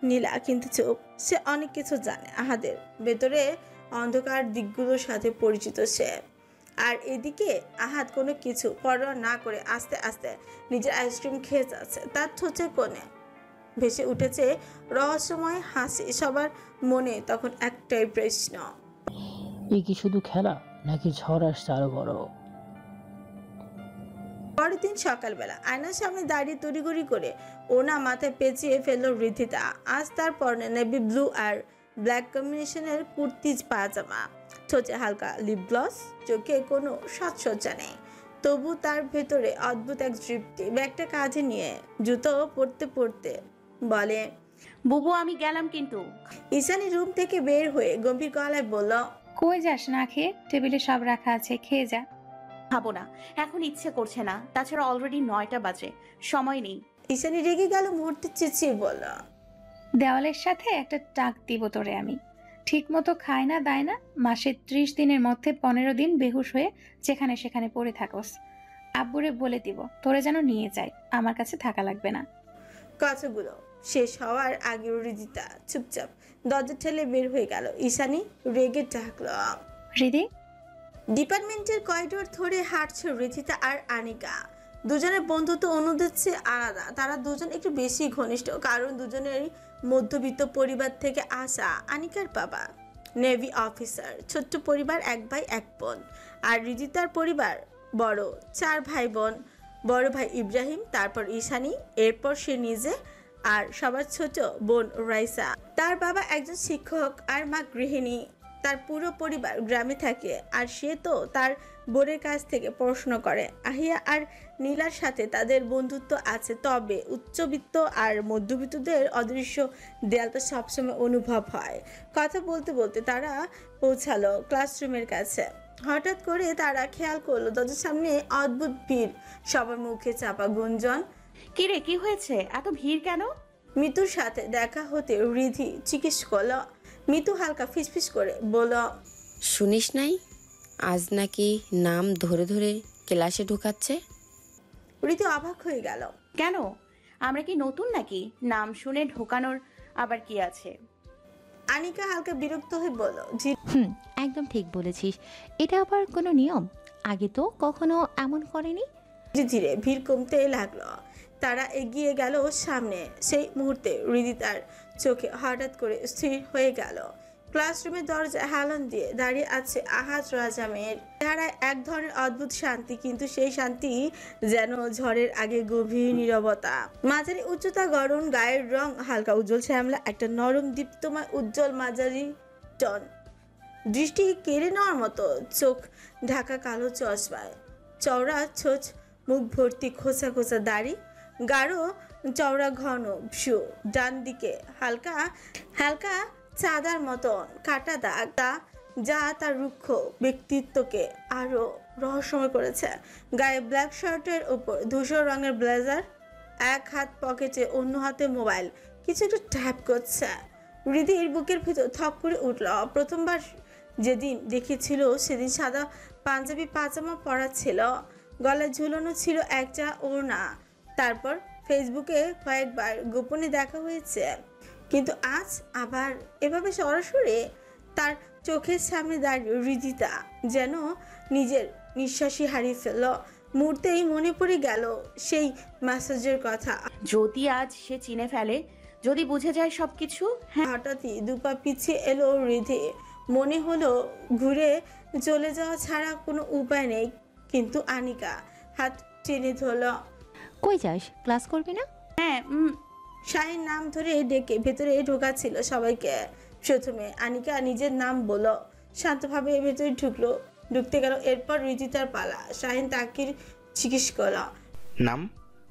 নীলা। কিন্তু চোখ, সে অনেক কিছু জানে আহাদের ভেতরে অন্ধকার দিকগুলোর সাথে পরিচিত সে। আর এদিকে আহাদ কোনো কিছু পরোয়া না করে আস্তে আস্তে নিজের আইসক্রিম খেয়ে যাচ্ছে। তার ঠোঁটে কোণে ভেসে উঠেছে রহস্যময় হাসি। সবার মনে তখন একটাই প্রশ্ন, এ কি শুধু খেলা নাকি ঝড় আসছে আরো বড়? পরের দিন সকালবেলা আয়নার সামনে দাঁড়িয়ে তড়িঘড়ি করে ওনা মাথায় পেঁচিয়ে ফেলল ঋদ্ধিতা। আজ তার পরনে নেভি ব্লু আর ব্ল্যাক কম্বিনেশনের কুর্তিজ পাজামা, ঠোঁটে হালকা লিপ গ্লস, চোখে কোনো সাজসজ্জা নেই, তবু তার ভেতরে অদ্ভুত এক তৃপ্তি। ব্যাগটা কাঁধে নিয়ে জুতো পরতে পরতে বলে, বুবু আমি গেলাম কিন্তু। ঈশানী রুম থেকে বের হয়ে গম্ভীর গলায় বলল, কই যাস না খেয়ে? টেবিলে সব রাখা আছে, খেয়ে যা। খাবো না, এখন ইচ্ছে করছে না, তাছাড়া অলরেডি 9টা বাজে, সময় নেই। ঈশানী রেগে গেল, মুহূর্তে চেঁচিয়ে বলল, দেওয়ালের সাথে একটা টাক দিব তোরে আমি। ঠিক মতো খায় না দায় না, মাসে 30 দিনের মধ্যে 15 দিন বেহুশ হয়ে যেখানে সেখানে পড়ে থাকোস। আব্বুরে বলে দিব তোরে যেন নিয়ে যায়, আমার কাছে থাকা লাগবে না। কথাগুলো শেষ হওয়ার আগে ঋদিতা চুপচাপ দরজা ঠেলে বের হয়ে গেল। ঈশানী রেগে ডাকল, হৃদি। ডিপার্টমেন্টের করিডোর ধরে হাঁটছে ঋদিতা আর আনিকা। দুজনের বন্ধুত্ব অন্যদের চেয়ে আলাদা, তারা দুজন একটু বেশি ঘনিষ্ঠ, কারণ দুজনেরই মধ্যবিত্ত পরিবার থেকে আসা। আনিকার বাবা নেভি অফিসার, ছোট্ট পরিবার, এক ভাই এক বোন। আর ঋদিতার পরিবার বড়, 4 ভাই বোন। বড় ভাই ইব্রাহিম, তারপর ঈশানী, এরপর সে নিজে, আর সবার ছোট বোন রাইসা। তার বাবা একজন শিক্ষক আর মা গৃহিণী। তার পুরো পরিবার গ্রামে থাকে, আর সে তো তার বোনের কাছ থেকে পড়াশোনা করে। আহিয়া আর নীলার সাথে তাদের বন্ধুত্ব আছে, তবে উচ্চবিত্ত আর মধ্যবিত্তদের অদৃশ্য দেয়ালটা সবসময় অনুভব হয়। কথা বলতে বলতে তারা পৌঁছালো ক্লাসরুমের কাছে। হঠাৎ করে তারা খেয়াল করলো দরজার সামনে অদ্ভুত ভিড়, সবার মুখে চাপা গুঞ্জন। কিরে, কি হয়েছে, এত ভিড় কেন? মিতুর সাথে দেখা হতে রিধি জিজ্ঞেস করলো, মিতু হালকা ফিসফিস করে বলল, শুনিস নাই আজ নাকি নাম ধরে ধরে ক্লাসে ঢুকাচ্ছে? রীতি অবাক হয়ে গেল। কেন, আমরা কি নতুন নাকি? নাম শুনে ঢোকানোর আবার কি আছে? আনিকা হালকা বিরক্ত হয়ে বলল, একদম ঠিক বলেছিস, এটা আবার কোনো নিয়ম? আগে তো কখনো এমন করেনি। ধীরে ধীরে ভিড় কমতে লাগলো। তারা এগিয়ে গেল সামনে। সেই মুহূর্তে হৃদি তার চোখে হঠাৎ করে স্থির হয়ে গেল। ক্লাসরুমের দরজায় হেলান দিয়ে দাঁড়িয়ে আছে আহাদ রাজামের চেহারায় এক ধরনের অদ্ভুত শান্তি, কিন্তু সেই শান্তি যেন ঝড়ের আগে গভীর নীরবতা। মাঝারি উচ্চতা, গড়ন, গায়ের রং হালকা উজ্জ্বল শ্যামলা, একটা নরম দীপ্তময় উজ্জ্বল মাঝারি টন, দৃষ্টি কেড়ে নেওয়ার মতো, চোখ ঢাকা কালো চশমায়, চওড়া ছোচ, মুখ ভর্তি খোসা খোসা দাড়ি, গাঢ় চওড়া ঘন ভ্রু, ডান দিকে হালকা হালকা চাঁদার মতন কাটা দাগ, যা তার রুক্ষ ব্যক্তিত্বকে আরো রহস্যময় করেছে। গায়ে ব্ল্যাক শার্টের উপর ধূসর রঙের ব্লেজার, এক হাত পকেটে অন্য হাতে মোবাইল, কিছু একটা ট্যাপ করছে। হৃদির বুকের ভিতর থপ করে উঠল। প্রথমবার যেদিন দেখেছিল সেদিন সাদা পাঞ্জাবি পাজামা পরা ছিল, গলায় ঝুলানো ছিল একটা ওড়না। তারপর ফেসবুকে কয়েকবার গোপনে দেখা হয়েছে, কিন্তু আজ আবার এভাবে সরাসরি তার চোখের সামনে দাঁড়িয়ে হৃদিতা যেন নিজের নিঃশ্বাসই হারিয়ে ফেলল। মুহূর্তেই মনে পড়ে গেল সেই মেসেজের কথা। যদি আজ সে চিনে ফেলে, যদি বুঝে যায় সবকিছু। হঠাৎই দুপা পিছিয়ে এলো হৃদি। মনে হলো ঘুরে চলে যাওয়া ছাড়া কোনো উপায় নেই, কিন্তু আনিকা হাত টেনে ধরল। কই যাস, ক্লাস করবি না? হ্যাঁ। শাহিন নাম ধরে ডেকে ভেতরে ঢোকাচ্ছিল সবাইকে। প্রথমে আনিকা নিজের নাম বলল, শান্তভাবে ভেতরে ঢুকতে গেল। এরপর ঋতিতার পালা। শাহিন তাকে জিজ্ঞেস করল, নাম?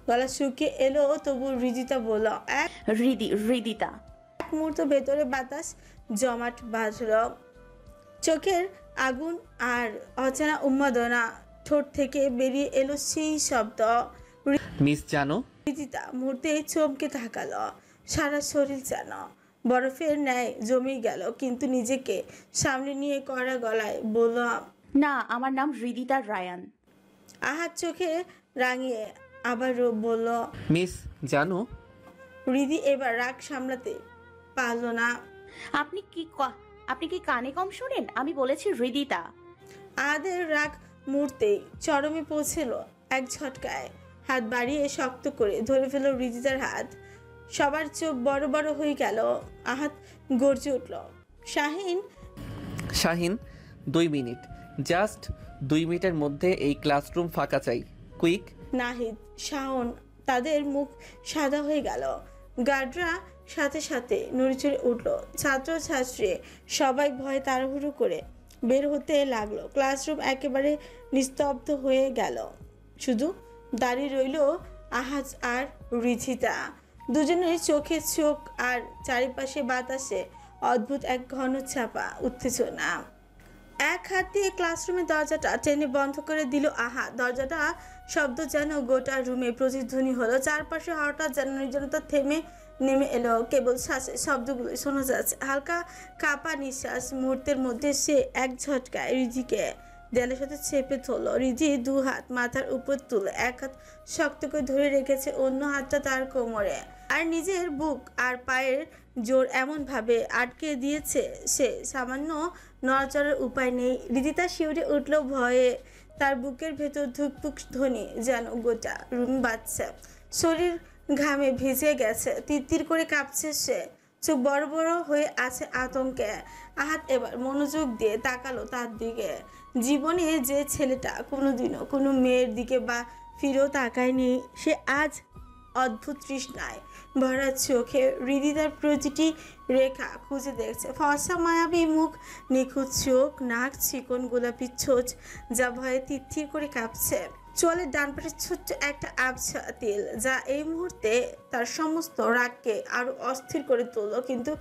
গলা শুকিয়ে এলো, তবু ঋতিতা বলল, হৃদিতা। এক মুহূর্ত ভেতরে বাতাস জমাট বাঁধল। চোখের আগুন আর অচেনা উন্মাদনা। ঠোঁট থেকে বেরিয়ে এলো সেই শব্দ, মিস জানো। ঋতিতা মুহূর্তে চমকে থাকালো। সারা শরীর যেন বরফের ন্যায় জমে গেল, কিন্তু নিজেকে সামনে নিয়ে কড়া গলায় বলল, না, আমার নাম হৃদিতা রায়ান। আহাত চোখে রাঙিয়ে আবারও বলল, মিস জানো। হৃদি এবার রাগ সামলাতে পারল না। আপনি কি কানে কম শোনেন? আমি বলেছি হৃদিতা। আহাদের রাগ মুহূর্তেই চরমে পৌঁছেল। এক ঝটকায় হাত বাড়িয়ে শক্ত করে ধরে ফেল হৃদিতার হাত। সবার চোখ বড় বড় হয়ে গেল। আহাত গর্জে উঠল, শাহিন 2 মিনিট, জাস্ট 2 মিনিটের মধ্যে এই ক্লাসরুম ফাঁকা চাই, কুইক। নাহিদ, শাওন, তাদের মুখ সাদা হয়ে গেল। গার্ডরা সাথে সাথে নড়িচড়ে উঠল। ছাত্র ছাত্রী সবাই ভয়ে তাড়াহুড়ো করে বের হতে লাগলো। ক্লাসরুম একেবারে নিস্তব্ধ হয়ে গেল। শুধু দাঁড়িয়ে রইল আহাজ আর ঋচিতা। দুজনের চোখে চোখ, আর চারিপাশে বাতাসে অদ্ভুত এক ঘন চাপা উত্তেজনা। এক হাত দিয়ে ক্লাসরুমের দরজাটা টেনে বন্ধ করে দিল আহাদ। দরজাটা শব্দ যেন গোটা রুমে প্রতিধ্বনি হলো। চারপাশে হঠাৎ যেন নির্জনতা থেমে নেমে এলো। কেবল শ্বাসের শব্দগুলো শোনা যাচ্ছে, হালকা কাপা নিঃশ্বাস। মুহূর্তের মধ্যে সে এক ঝটকায় রিধিকে দেয়ালের সাথে চেপে ধরল। রিধি 2 হাত মাথার উপর তুলে এক হাত শক্ত করে ধরে রেখেছে, অন্য হাতটা তার কোমরে, আর নিজের বুক আর পায়ের জোর এমনভাবে আটকে দিয়েছে সে সামান্য নড়াচড়ার উপায় নেই। রিদিতা শিউরে উঠল ভয়ে। তার বুকের ভেতর ধুকপুক ধ্বনি যেন গোটা রুম বাজছে। শরীর ঘামে ভিজে গেছে, তিরতির করে কাঁপছে সে, চোখ বড় বড় হয়ে আছে আতঙ্কে। আহাত এবার মনোযোগ দিয়ে তাকালো তার দিকে। জীবনে যে ছেলেটা কোনোদিনও কোনো মেয়ের দিকে বা ফিরেও তাকায়নি, সে আজ অদ্ভুত তৃষ্ণায় ভরা চোখে হৃদিতার প্রতিটি রেখা খুঁজে দেখছে। ফর্সা মায়াবী মুখ, নিখুঁত চোখ, নাক, চিকন গোলাপি ছোঁচ যা ভয়ে তিরতির করে কাঁপছে। চোয়ালের ডান পাশে ছোট্ট একটা আবছা তিল, যা এই মুহূর্তে তার সমস্ত রাগকে আরো অস্থির করে তুলল। কিন্তু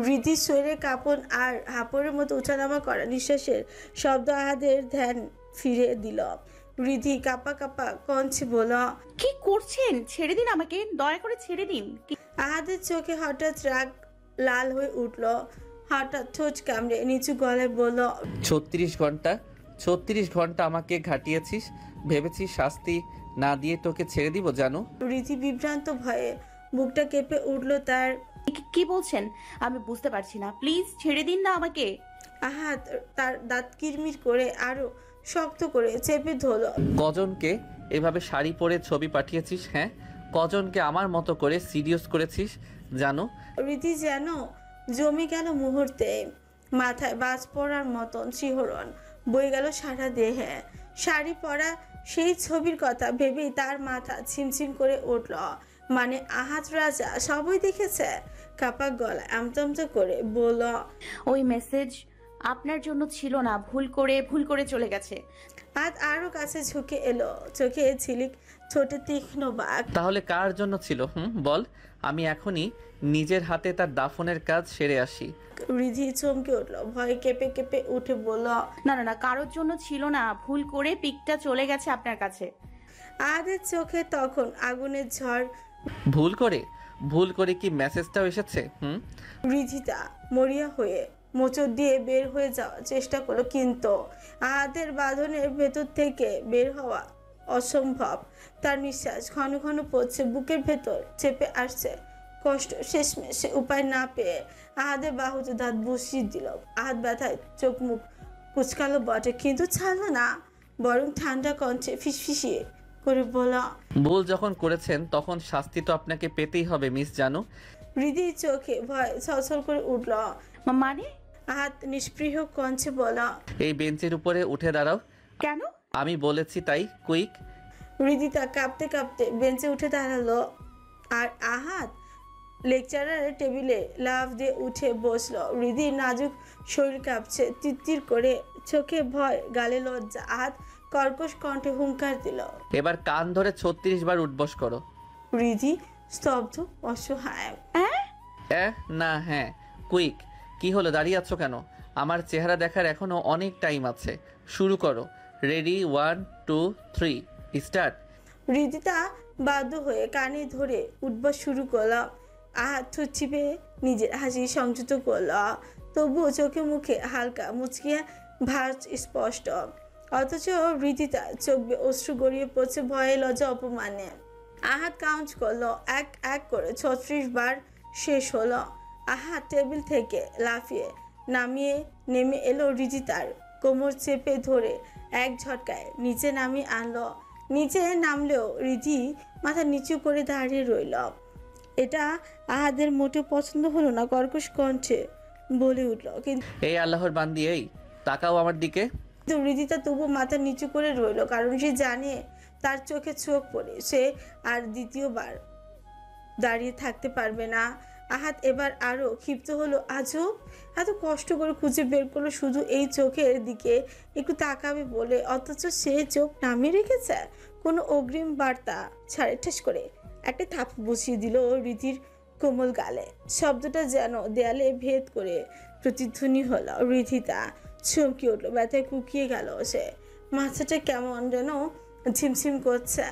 হৃদির শরীরে কাঁপন আর হাঁপড়ের মতো উঠানামা করা নিঃশ্বাসের শব্দ আহাদের ধ্যান ফিরে দিল। রিধি কাপা কাপা কঞ্চে বলল, কি করছেন? ছেড়ে দিন আমাকে, দয়া করে ছেড়ে দিন। আহাদের চোখে হঠাৎ রাগ লাল হয়ে উঠল। হঠাৎ ঠোঁট কামড়ে নিচু গলায় বলল, 36 ঘন্টা আমাকে ঘাটিয়েছিস, ভেবেছিস শাস্তি না দিয়ে তোকে ছেড়ে দিব জানো? রীতি বিভ্রান্ত ভয়ে বুকটা কেঁপে উঠল তার। কি বলছেন আমি বুঝতে পারছি না, প্লিজ ছেড়ে দিন না আমাকে। আহাত তার দাঁত কিরমির করে আরো শক্ত করে চেপে ধরল। কজনকে এভাবে শাড়ি পরে ছবি পাঠিয়েছিস? হ্যাঁ, কজনকে আমার মতো করে সিরিয়াস করেছিস জানো? রীতি যেন জমে গেল মুহূর্তে, মাথায় বাজ পড়ার মতন শিহরণ বয়ে গেল সারা দেহে। শাড়ি পরা সেই ছবির কথা ভেবেই তার মাথা ছিমছিম করে উঠল। মানে আহাত রাজা সবই দেখেছে? কাপা গলায় আমতামতা করে বলল, ওই মেসেজ আপনার জন্য ছিল না, ভুল করে চলে গেছে। হাত আরো কাছে ঝুঁকে এলো, চোখে ঝিলিক, ছোটে তীক্ষ্ণ বাঘ। তাহলে কার জন্য ছিল বল, আমি এখনই নিজের হাতে তার দাফনের কাজ সেরে আসি। রিধি চমকে উঠল, ভয়ে কেঁপে কেঁপে উঠে বলল, না কারোর জন্য ছিল না, ভুল করে পিকটা চলে গেছে আপনার কাছে। আদের চোখে তখন আগুনের ঝড়। ভুল করে কি মেসেজটাও এসেছে? রিধিতা মরিয়া হয়ে মোচড় দিয়ে বের হয়ে যাওয়ার চেষ্টা করলো, কিন্তু আহাদের বাঁধনের ভেতর থেকে বের হওয়া অসম্ভব। তার নিঃশ্বাস ঘন ঘন পড়ছে, বুকের ভেতর চেপে আসছে কষ্ট। শেষমেশে উপায় না পেয়ে আহাদের বাহুতে দাঁত বসিয়ে দিল। আহাত ব্যথায় চোখ মুখ কুচকালো বটে, কিন্তু ছাড়লো না, বরং ঠান্ডা কণ্ঠে ফিসফিসিয়ে করে বলা, ভুল যখন করেছেন তখন শাস্তি তো আপনাকে পেতেই হবে মিস জানু। হৃদির চোখে ভয় ছলছল করে উঠল। মানে? আহাত নিষ্পৃহ কণ্ঠে বলা, এই বেঞ্চের উপরে উঠে দাঁড়াও। কেন? আমি বলেছি তাই, কুইক। হৃদিতা কাঁপতে কাঁপতে বেঞ্চে উঠে দাঁড়ালো, আর আহাত লেকচারারের টেবিলে লাফ দিয়ে উঠে বসলো। হৃদির নাজুক শরীর কাঁপছে, তিত্তির করে, চোখে ভয়, গালে লজ্জা। আহাত কর্কশ কণ্ঠে হুঙ্কার দিল, এবার কান ধরে 36 বার উঠবস করো। হৃদি স্তব্ধ, অসহায়। না হ্যাঁ, কুইক। কি হলো, দাঁড়িয়ে আছো কেন? আমার চেহারা দেখার এখনো অনেক টাইম আছে, শুরু করো। Ready, 1 2 3 start. হৃদিতা বাধ্য হয়ে কানে ধরে উঠবস শুরু করলো। আহাত ঠোঁট চিপে নিজের হাসি সংযত করল, তবুও চোখে মুখে হালকা মুচকিয়ে ভাঁজ স্পষ্ট। অথচ হৃদিতা চোখ বেয়ে অশ্রু গড়িয়ে পড়ছে ভয়ে, লজ্জা, অপমানে। আহাত কাউন্ট করলো, এক এক করে 36 বার শেষ হলো। আহাত টেবিল থেকে লাফিয়ে নেমে এলো হৃদিতার কোমর চেপে ধরে এক ঝটকায় নিচে নামিয়ে আনলো। নিচে নামলেও হৃদি মাথা নিচু করে দাঁড়িয়ে রইল। এটা আহাদের মোটেও পছন্দ হলো না, কর্কশ কণ্ঠে বলে উঠল, কিন্তু এই আল্লাহর বান্দি, এই তাকাও আমার দিকে। হৃদিতা তবু মাথা নিচু করে রইল, কারণ সে জানে তার চোখে চোখ পড়ে সে আর দ্বিতীয়বার দাঁড়িয়ে থাকতে পারবে না। আহাত এবার আরো ক্ষিপ্ত হলো। আজও এত কষ্ট করে খুঁজে বের করলো শুধু এই চোখের দিকে একটু তাকাবে বলে, অথচ সে চোখ নামিয়ে রেখেছে। কোনো অগ্রিম বার্তা ছাড়ে ঠেস করে একটা থাপ বসিয়ে দিল হৃদির কোমল গালে। শব্দটা যেন দেয়ালে ভেদ করে প্রতিধ্বনি হলো। হৃদিতা চমকে উঠলো, ব্যথায় কুকিয়ে গেল সে। মাথাটা কেমন যেন ঝিমঝিম করছে,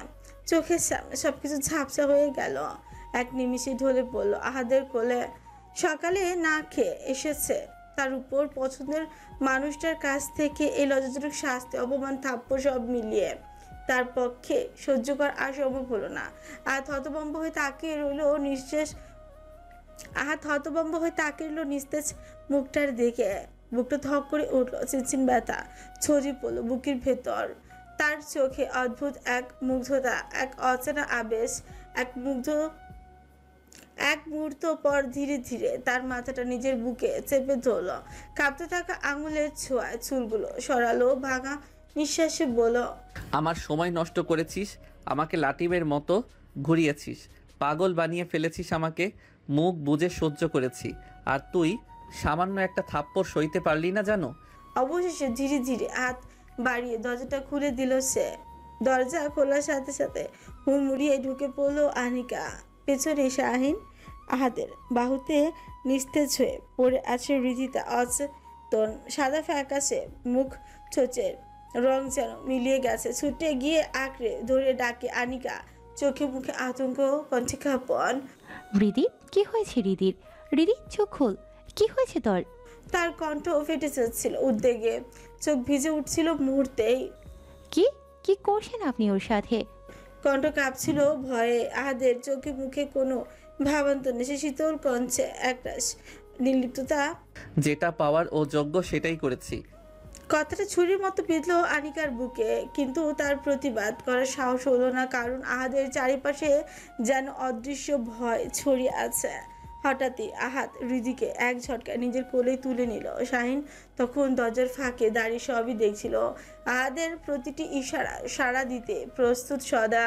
চোখের সামনে সবকিছু ঝাপসা হয়ে গেল। এক নিমিষে ঢলে পড়লো আহাদের কোলে। সকালে না খেয়ে এসেছে, তার উপর পছন্দের মানুষটার কাছ থেকে এই লজ্জাজনক শাস্তি, অপমান, থাপ্পড় সব মিলিয়ে তার পক্ষে সহ্য করা আর সম্ভব হলো না। আহাত হতভম্ব হয়ে তাকিয়ে রইল নিস্তেজ মুখটার দিকে। বুকটা ধক করে উঠলো, চিনচিন ব্যথা ছড়িয়ে পড়লো বুকের ভেতর। তার চোখে অদ্ভুত এক মুগ্ধতা, এক অচেনা আবেশ। এক মুহূর্ত পর ধীরে ধীরে তার মাথাটা নিজের বুকে চেপে ধরলো। কাঁপতে থাকা আঙুলের ছোঁয়ায় চুলগুলো সরালো, ভাঙা নিঃশ্বাসে বলল, আমার সময় নষ্ট করেছিস, আমাকে লাটিমের মতো ঘুরিয়েছিস, পাগল বানিয়ে ফেলেছিস আমাকে। মুখ বুজে সহ্য করেছি, আর তুই সামান্য একটা থাপ্পড় সইতে পারলি না জানো? অবশেষে ধীরে ধীরে হাত বাড়িয়ে দরজাটা খুলে দিল সে। দরজা খোলার সাথে সাথে হুড়মুড়িয়ে ঢুকে পড়লো আনিকা। পেছনে শাহিন, আহাদের বাহুতে নিস্তেজ হয়ে পড়ে আছে হৃদিতা। অচেতন, সাদা ফ্যাকাশে মুখ, ছোচের রং যেন মিলিয়ে গেছে। ছুটে গিয়ে আঁকড়ে ধরে ডাকে আনিকা, চোখে মুখে আতঙ্ক, কণ্ঠে কাঁপন। হৃদি, কি হয়েছে হৃদির? হৃদি, চোখ খোল, কি হয়েছে তোর? তার কণ্ঠ ফেটে যাচ্ছিল উদ্বেগে, চোখ ভিজে উঠছিল মুহূর্তেই। কি কি করছেন আপনি ওর সাথে? কণ্ঠ কাঁপছিল ভয়ে, আহাদের চোখে মুখে কোনো ভাবান্তর নেই। সে শীতল কঞ্চে একরাশ নির্লিপ্ততা। যেটা পাওয়ার ও যোগ্য সেটাই করেছি। কথাটা ছুরির মতো বিঁধল আনিকার বুকে, কিন্তু তার প্রতিবাদ করার সাহস হলো না, কারণ আহাদের চারিপাশে যেন অদৃশ্য ভয় ছড়িয়ে আছে। হঠাৎই আহাদ হৃদিকে এক ঝটকায় নিজের কোলেই তুলে নিল। শাহিন তখন দরজার ফাঁকে দাঁড়িয়ে সবই দেখছিল। আহাদের প্রতিটি ইশারা সাড়া দিতে প্রস্তুত সদা।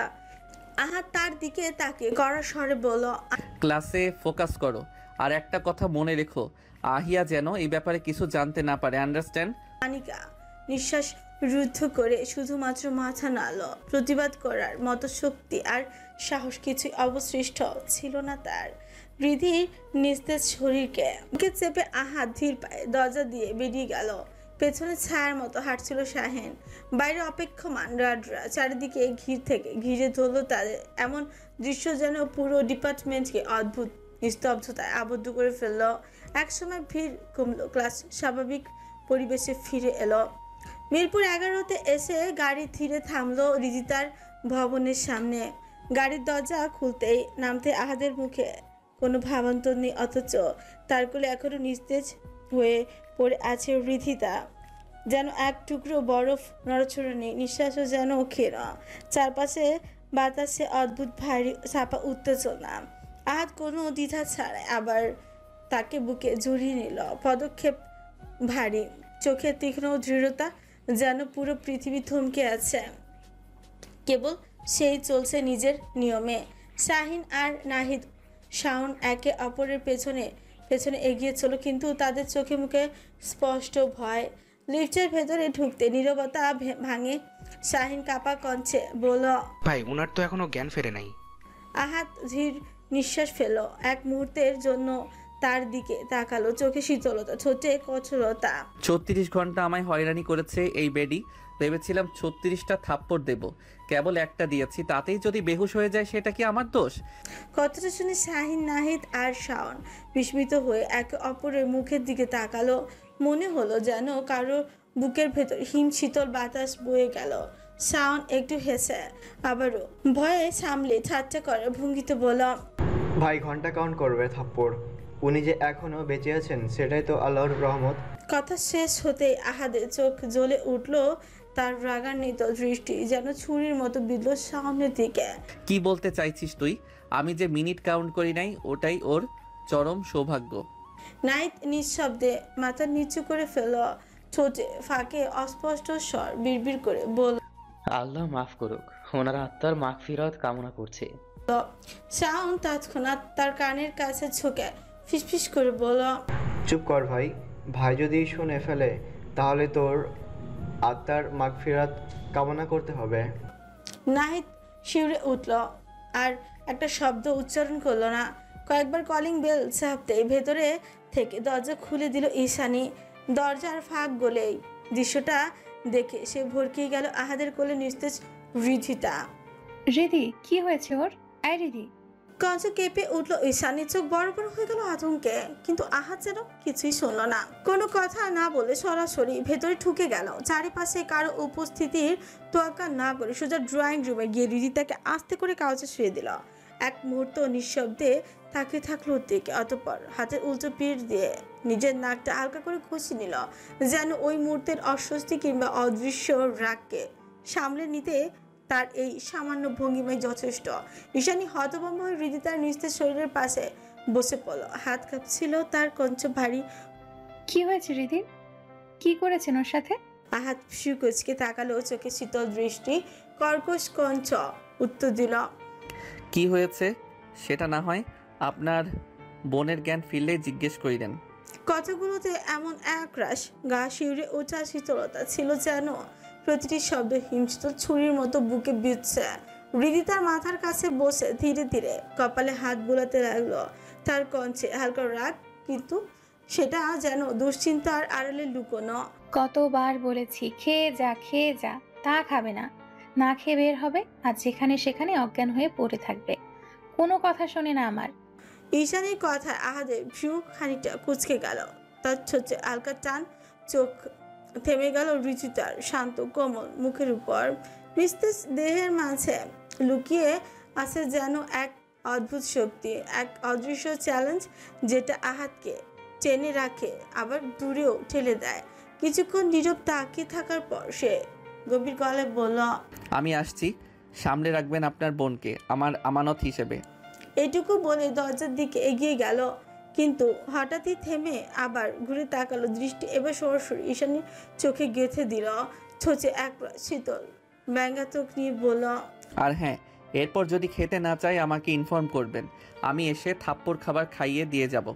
আহাদ তার দিকে তাকে কড়া স্বরে বলল, ক্লাসে ফোকাস করো, আর একটা কথা মনে রেখো, আহিয়া যেন এই ব্যাপারে কিছু জানতে না পারে, আন্ডারস্ট্যান্ড? আনিকা নিঃশ্বাস রুদ্ধ করে শুধুমাত্র মাথা নাড়ল। প্রতিবাদ করার মতো শক্তি আর সাহস কিছুই অবশিষ্ট ছিল না তার। হৃদির নিস্তেজ শরীরকে বুকে চেপে আহাত ধীর পায়ে দরজা দিয়ে বেরিয়ে গেল। পেছনে ছায়ার মতো হাঁটছিল শাহিন, বাইরে অপেক্ষমান রাডরা চারিদিকে ঘিরে ধরল তাদের। এমন দৃশ্য যেন পুরো ডিপার্টমেন্টকে অদ্ভুত নিস্তব্ধতায় আবদ্ধ করে ফেলল। একসময় ভিড় কমলো, ক্লাস স্বাভাবিক পরিবেশে ফিরে এলো। মিরপুর 11-তে এসে গাড়ি ধীরে থামলো রিজিতার ভবনের সামনে। গাড়ির দরজা খুলতেই নামতে আহাদের মুখে কোনো ভাবান্তর নেই, অথচ তার কোলে এখনো নিস্তেজ হয়ে পড়ে আছে রিধিতা। যেন এক টুকরো বরফ নড়াচড়া নেই, নিঃশ্বাসও যেন ক্ষীণ। চারপাশে বাতাসে অদ্ভুত ভারী চাপা উত্তেজনা। আহাদ কোনো দ্বিধা ছাড়াই আবার তাকে বুকে জড়িয়ে নিল। পদক্ষেপ ভারী, চোখে তীক্ষ্ণ দৃঢ়তা, যেন পুরো পৃথিবী থমকে আছে। কেবল সেই চলছে নিজের নিয়মে। শাহিন আর নাহিদ শাওন একে অপরের পেছনে পেছনে এগিয়ে চলো, কিন্তু তাদের চোখে মুখে স্পষ্ট ভয়। লিফটের ভেতরে ঢুকতে নীরবতা ভাঙে। শাহিন কাপা কঞ্চে বলল, ভাই ওনার তো এখনো জ্ঞান ফেরে নাই। আহাদ ধীর নিঃশ্বাস ফেল। এক মুহূর্তের জন্য তার দিকে তাকালো, চোখে শীতলতা, ঠোঁটে কঠোরতা। 36 ঘন্টা আমায় হয়রানি করেছে এই বেডি। ভেবেছিলাম 36টা থাপ্পড় দেব, কেবল একটা দিয়েছি, তাতেই যদি বেহুশ হয়ে যায় সেটা কি আমার দোষ? কথাটা শুনে শাহিন, নাহিদ আর শাওন বিস্মিত হয়ে একে অপরের মুখের দিকে তাকালো। মনে হলো যেন কারো বুকের ভেতর হিম শীতল বাতাস বয়ে গেল। শাওন একটু হেসে আবারও ভয়ে সামলে ঠাট্টা করার ভঙ্গিতে বলল, ভাই ঘন্টা কাউন্ট করবে থাপ্পড়, উনি যে এখনো বেঁচে আছেন সেটাই তো আল্লাহর রহমত। কথা শেষ হতেই আহাদের চোখ জ্বলে উঠল, তার রাগান্বিত দৃষ্টি যেন ছুরির মতো বিঁধল সামনের দিকে। কি বলতে চাইছিস তুই? আমি যে মিনিট কাউন্ট করি নাই ওটাই ওর চরম সৌভাগ্য। নাইট নিঃশব্দে মাথা নিচু করে ফেল, ঠোঁটে ফাঁকে অস্পষ্ট স্বর বিড়বিড় করে বলল, আল্লাহ মাফ করুক, ওনারা আত্মার মাগফিরাত কামনা করছে। শাওন তৎক্ষণাৎ তার কানের কাছে ঝুঁকে ফিসফিস করে বলল, চুপ কর ভাই, ভাই যদি শুনে ফেলে তাহলে তোর আত্মার মাগফিরাত কামনা করতে হবে। নাহিদ শিউরে উঠল, আর একটা শব্দ উচ্চারণ করলো না। কয়েকবার কলিং বেল চাপতে ভেতরে থেকে দরজা খুলে দিল ঈশানী। দরজার ফাঁক গলেই দৃশ্যটা দেখে সে ভরকিয়ে গেল। আহাদের কোলে নিস্তেজ রিধিতা। রিধি, কি হয়েছে ওর? আয় রিধি। কঞ্চ কেঁপে উঠল ঈশানী, চোখ বড় বড় হয়ে গেল আতঙ্কে, কিন্তু আহাদ যেন কিছুই শুনল না। কোনো কথা না বলে সরাসরি ভেতরে ঢুকে গেল। চারিপাশে কারো উপস্থিতির তোয়াক্কা না করে সোজা ড্রয়িং রুমে গিয়ে রিধিতাকে আস্তে করে কাগজে শুয়ে দিল। এক মুহূর্ত নিঃশব্দে তাকিয়ে থাকলো ওর দিকে, অতঃপর হাতের উল্টো পিঠ দিয়ে নিজের নাকটা হালকা করে ঘষে নিল, যেন ওই মুহূর্তের অস্বস্তি কিংবা অদৃশ্য রাগকে সামলে নিতে তার এই সামান্য ভঙ্গিমাই যথেষ্ট। ঈশানী হতভম্ব হয়ে হৃদিতার নিস্তেজ শরীরের পাশে বসে পড়ল। হাত কাঁপছিল তার, কঞ্চ ভারী। কি হয়েছে রিধি? কি করেছেন ওর সাথে? আহাত শিকুচকে তাকালো, চোখে শীতল দৃষ্টি, কর্কশ কঞ্চ উত্তর দিল, কি হয়েছে সেটা না হয় আপনার বোনের জ্ঞান ফিরলে জিজ্ঞেস করিলেন। কথাগুলোতে এমন একরাশ গা শিউরে ওঠা শীতলতা ছিল, যেন প্রতিটি শব্দ হিমশীতল ছুরির মতো বুকে বিঁধছে। হৃদিতার মাথার কাছে বসে ধীরে ধীরে কপালে হাত বুলাতে লাগলো। তার কণ্ঠে হালকা রাগ, কিন্তু সেটা যেন দুশ্চিন্তার আড়ালে লুকোনো। কতবার বলেছি খেয়ে যা খেয়ে যা, তা খাবে না, না খেয়ে বের হবে আর যেখানে সেখানে অজ্ঞান হয়ে পড়ে থাকবে, কোনো কথা শোনে না আমার। ঈশানীর কথায় আহাদের ভ্রু খানিকটা কুঁচকে গেল। তার ছোচে হালকা টান, চোখ থেমে গেল ঋতুতার শান্ত কোমল মুখের উপর। নিস্তেজ দেহের মাঝে লুকিয়ে আছে যেন এক অদ্ভুত শক্তি, এক অদৃশ্য চ্যালেঞ্জ যেটা আহাতকে টেনে রাখে আবার দূরেও ঠেলে দেয়। কিছুক্ষণ নীরব তাকিয়ে থাকার পর সে গভীর গলায় বলল, আমি আসছি, সামলে রাখবেন আপনার বোনকে আমার আমানত হিসেবে। এটুকু বলে দরজার দিকে এগিয়ে গেল, কিন্তু হঠাৎই থেমে আবার ঘুরে তাকালো। দৃষ্টি এবার সরাসরি ঈশানীর চোখে গেঁথে দিল। ছোচে এক শীতল ব্যঙ্গাত্মক নিয়ে বলল, আর হ্যাঁ, এরপর যদি খেতে না চাই আমাকে ইনফর্ম করবেন, আমি এসে থাপ্পড় খাবার খাইয়ে দিয়ে যাব।